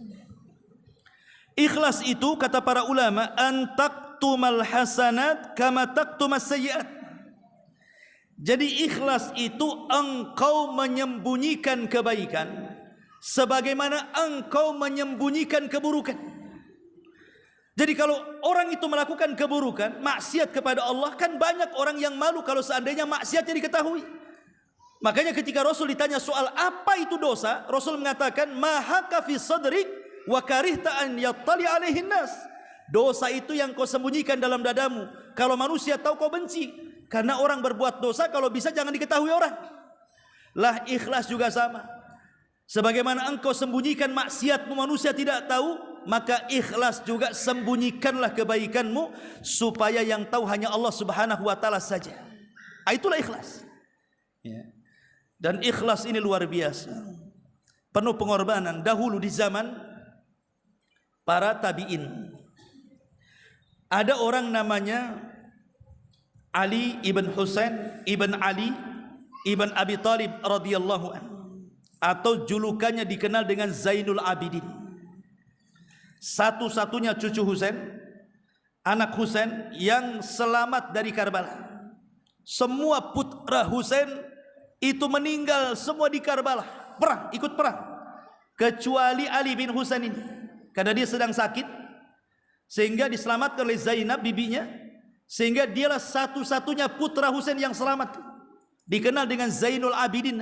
Ikhlas itu kata para ulama, an taktumal hasanat kama taktumas sayyi'at. Jadi ikhlas itu engkau menyembunyikan kebaikan sebagaimana engkau menyembunyikan keburukan. Jadi kalau orang itu melakukan keburukan, maksiat kepada Allah, kan banyak orang yang malu kalau seandainya maksiatnya diketahui. Makanya ketika Rasul ditanya soal apa itu dosa, Rasul mengatakan mahaka fi sadrik wa karihta an yattali alaihin nas. Dosa itu yang kau sembunyikan dalam dadamu. Kalau manusia tahu kau benci. Karena orang berbuat dosa kalau bisa jangan diketahui orang. Lah ikhlas juga sama. Sebagaimana engkau sembunyikan maksiatmu manusia tidak tahu, maka ikhlas juga sembunyikanlah kebaikanmu supaya yang tahu hanya Allah Subhanahu wa taala saja. Itulah ikhlas. Ya. Dan ikhlas ini luar biasa. Penuh pengorbanan dahulu di zaman para tabi'in. Ada orang namanya Ali ibn Husain ibn Ali ibn Abi Talib radhiyallahu anhu, atau julukannya dikenal dengan Zainul Abidin. Satu-satunya cucu Husain, anak Husain yang selamat dari Karbala. Semua putra Husain itu meninggal semua di Karbala, perang, ikut perang, kecuali Ali bin Husain ini, karena dia sedang sakit sehingga diselamatkan oleh Zainab bibinya, sehingga dialah satu-satunya putra Husain yang selamat, dikenal dengan Zainul Abidin.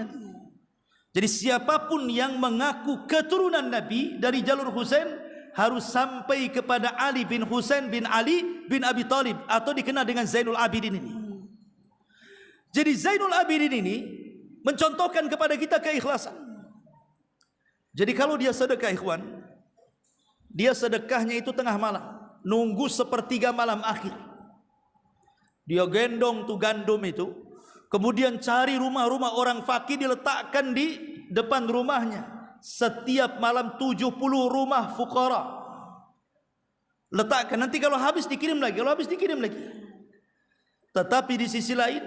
Jadi siapapun yang mengaku keturunan Nabi dari jalur Husain harus sampai kepada Ali bin Husain bin Ali bin Abi Talib, atau dikenal dengan Zainul Abidin ini. Jadi Zainul Abidin ini mencontohkan kepada kita keikhlasan. Jadi kalau dia sedekah ikhwan, dia sedekahnya itu tengah malam, nunggu sepertiga malam akhir. Dia gendong tuh gandum itu, kemudian cari rumah-rumah orang fakir, diletakkan di depan rumahnya. Setiap malam 70 rumah fuqara letakkan, nanti kalau habis dikirim lagi, kalau habis dikirim lagi. Tetapi di sisi lain,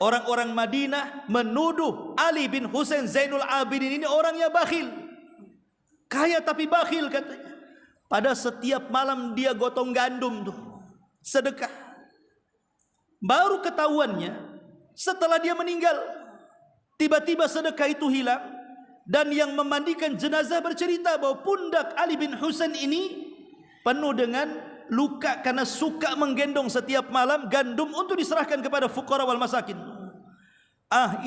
orang-orang Madinah menuduh Ali bin Husain Zainul Abidin ini orangnya bakhil, kaya tapi bakhil katanya. Pada setiap malam dia gotong gandum tuh, sedekah. Baru ketahuannya setelah dia meninggal, tiba-tiba sedekah itu hilang, dan yang memandikan jenazah bercerita bahwa pundak Ali bin Husain ini penuh dengan luka karena suka menggendong setiap malam gandum untuk diserahkan kepada fuqara wal masakin.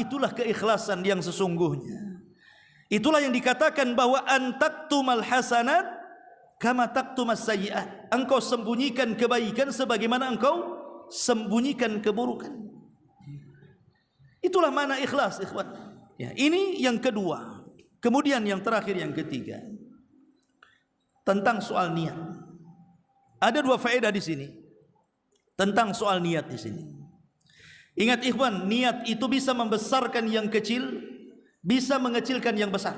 Itulah keikhlasan yang sesungguhnya. Itulah yang dikatakan bahwa antaktumal hasanat kama taktumas sayyi'at. Engkau sembunyikan kebaikan sebagaimana engkau sembunyikan keburukan. Itulah makna ikhlas, ikhwan. Ya, ini yang kedua. Kemudian yang terakhir, yang ketiga, tentang soal niat. Ada dua faedah di sini tentang soal niat di sini. Ingat ikhwan, niat itu bisa membesarkan yang kecil, bisa mengecilkan yang besar.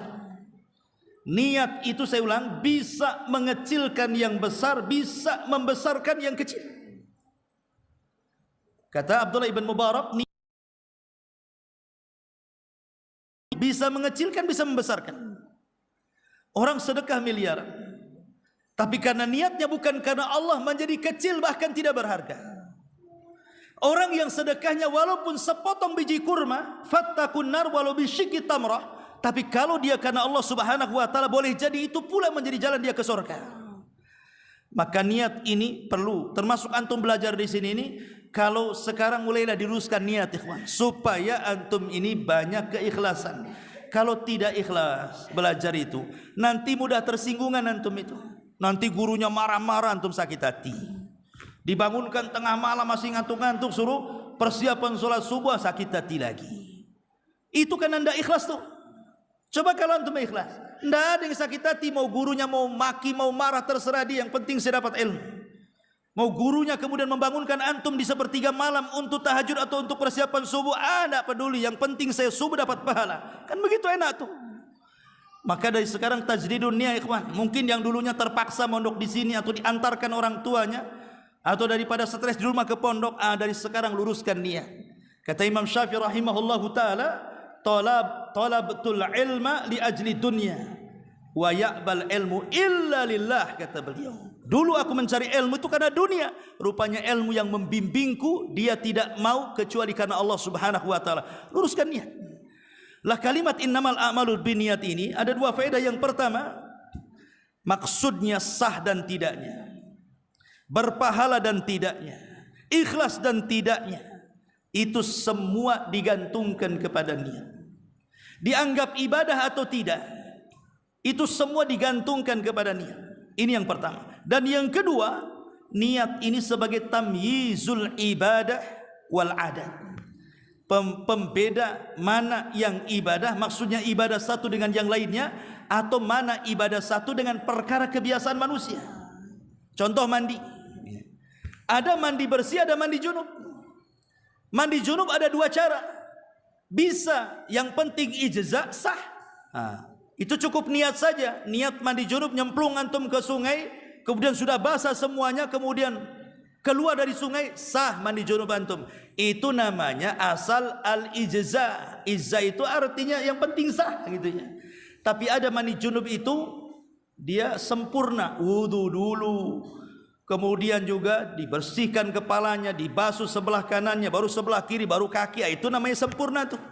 Niat itu, saya ulang, bisa mengecilkan yang besar, bisa membesarkan yang kecil. Kata Abdullah ibn Mubarak, bisa mengecilkan, bisa membesarkan. Orang sedekah miliaran, tapi karena niatnya bukan karena Allah, menjadi kecil, bahkan tidak berharga. Orang yang sedekahnya walaupun sepotong biji kurma, fattakun nar walau bisyikki tamrah, tapi kalau dia karena Allah Subhanahu wa taala, boleh jadi itu pula menjadi jalan dia ke surga. Maka niat ini perlu, termasuk antum belajar di sini ini. Kalau sekarang mulailah diluruskan niat ikhwan, supaya antum ini banyak keikhlasan. Kalau tidak ikhlas belajar itu, nanti mudah tersinggungan antum itu. Nanti gurunya marah-marah, antum sakit hati. Dibangunkan tengah malam masih ngantuk-ngantuk, suruh persiapan sholat subuh, sakit hati lagi. Itu kan anda ikhlas tuh. Coba kalau antum ikhlas, tidak ada yang sakit hati. Mau gurunya mau maki, mau marah, terserah dia. Yang penting saya dapat ilmu. Mau gurunya kemudian membangunkan antum di sepertiga malam untuk tahajud atau untuk persiapan subuh, tidak peduli. Yang penting saya subuh dapat pahala. Kan begitu enak tuh. Maka dari sekarang tajdidun niat ikhwan. Mungkin yang dulunya terpaksa mondok di sini atau diantarkan orang tuanya atau daripada stres di rumah ke pondok, dari sekarang luruskan niat. Kata Imam Syafi'i rahimahullahu taala, talabtul ilma li ajli dunya wa ya'bal ilmu illa lillah, kata beliau. Dulu aku mencari ilmu itu karena dunia. Rupanya ilmu yang membimbingku dia tidak mau kecuali karena Allah Subhanahu wa taala. Luruskan niat. Lah kalimat innamal a'malu binniyat ini ada dua faedah. Yang pertama, maksudnya sah dan tidaknya, berpahala dan tidaknya, ikhlas dan tidaknya, itu semua digantungkan kepada niat. Dianggap ibadah atau tidak, itu semua digantungkan kepada niat. Ini yang pertama. Dan yang kedua, niat ini sebagai tamyizul ibadah wal adat, pembeda mana yang ibadah, maksudnya ibadah satu dengan yang lainnya, atau mana ibadah satu dengan perkara kebiasaan manusia. Contoh mandi, ada mandi bersih, ada mandi junub. Mandi junub ada dua cara, bisa yang penting ijza sah, itu cukup niat saja. Niat mandi junub, nyemplung antum ke sungai, kemudian sudah basah semuanya, kemudian keluar dari sungai, sah mandi junub antum. Itu namanya asal al-ijza. Ijza itu artinya yang penting sah gitu ya. Tapi ada mandi junub itu dia sempurna, wudu dulu, kemudian juga dibersihkan kepalanya, dibasuh sebelah kanannya, baru sebelah kiri, baru kaki. Itu namanya sempurna tuh.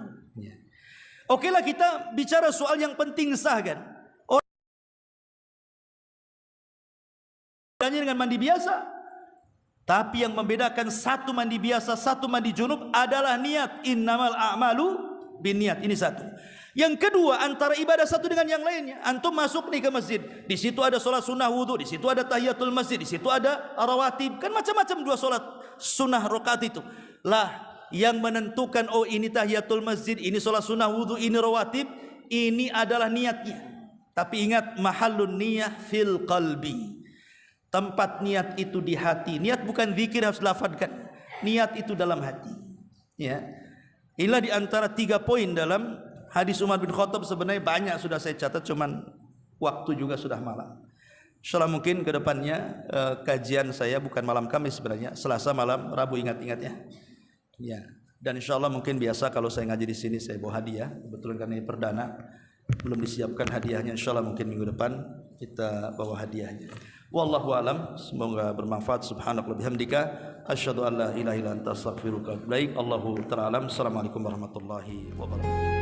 Oke lah, kita bicara soal yang penting sah kan. Orangnya dengan mandi biasa. Tapi yang membedakan satu mandi biasa, satu mandi junub adalah niat. Innamal a'malu binniyat. Ini satu. Yang kedua, antara ibadah satu dengan yang lainnya. Antum masuk nih ke masjid, di situ ada sholat sunnah wudu, di situ ada tahiyatul masjid, di situ ada rawatib, kan macam-macam dua sholat sunnah rakaat itu. Lah, yang menentukan oh ini tahiyatul masjid, ini sholat sunnah wudu, ini rawatib, ini adalah niatnya. Tapi ingat, mahallun niyah fil qalbi. Tempat niat itu di hati. Niat bukan zikir harus lafadzkan. Niat itu dalam hati. Ya. Inilah di antara 3 poin dalam hadis Umar bin Khattab. Sebenarnya banyak sudah saya catat, cuman waktu juga sudah malam. Insyaallah mungkin ke depannya kajian saya bukan malam Kamis sebenarnya, Selasa malam, Rabu, ingat-ingat ya. Ya. Dan insyaallah mungkin biasa kalau saya ngaji di sini saya bawa hadiah. Kebetulan karena ini perdana, belum disiapkan hadiahnya. Insyaallah mungkin minggu depan kita bawa hadiahnya. Wallahu alam, semoga bermanfaat. Subhanallah bihamdika, asyhadu an la ilaha illa anta astaghfiruka wa atubu ilaik. Allahu ta'ala alam. Assalamualaikum warahmatullahi wabarakatuh.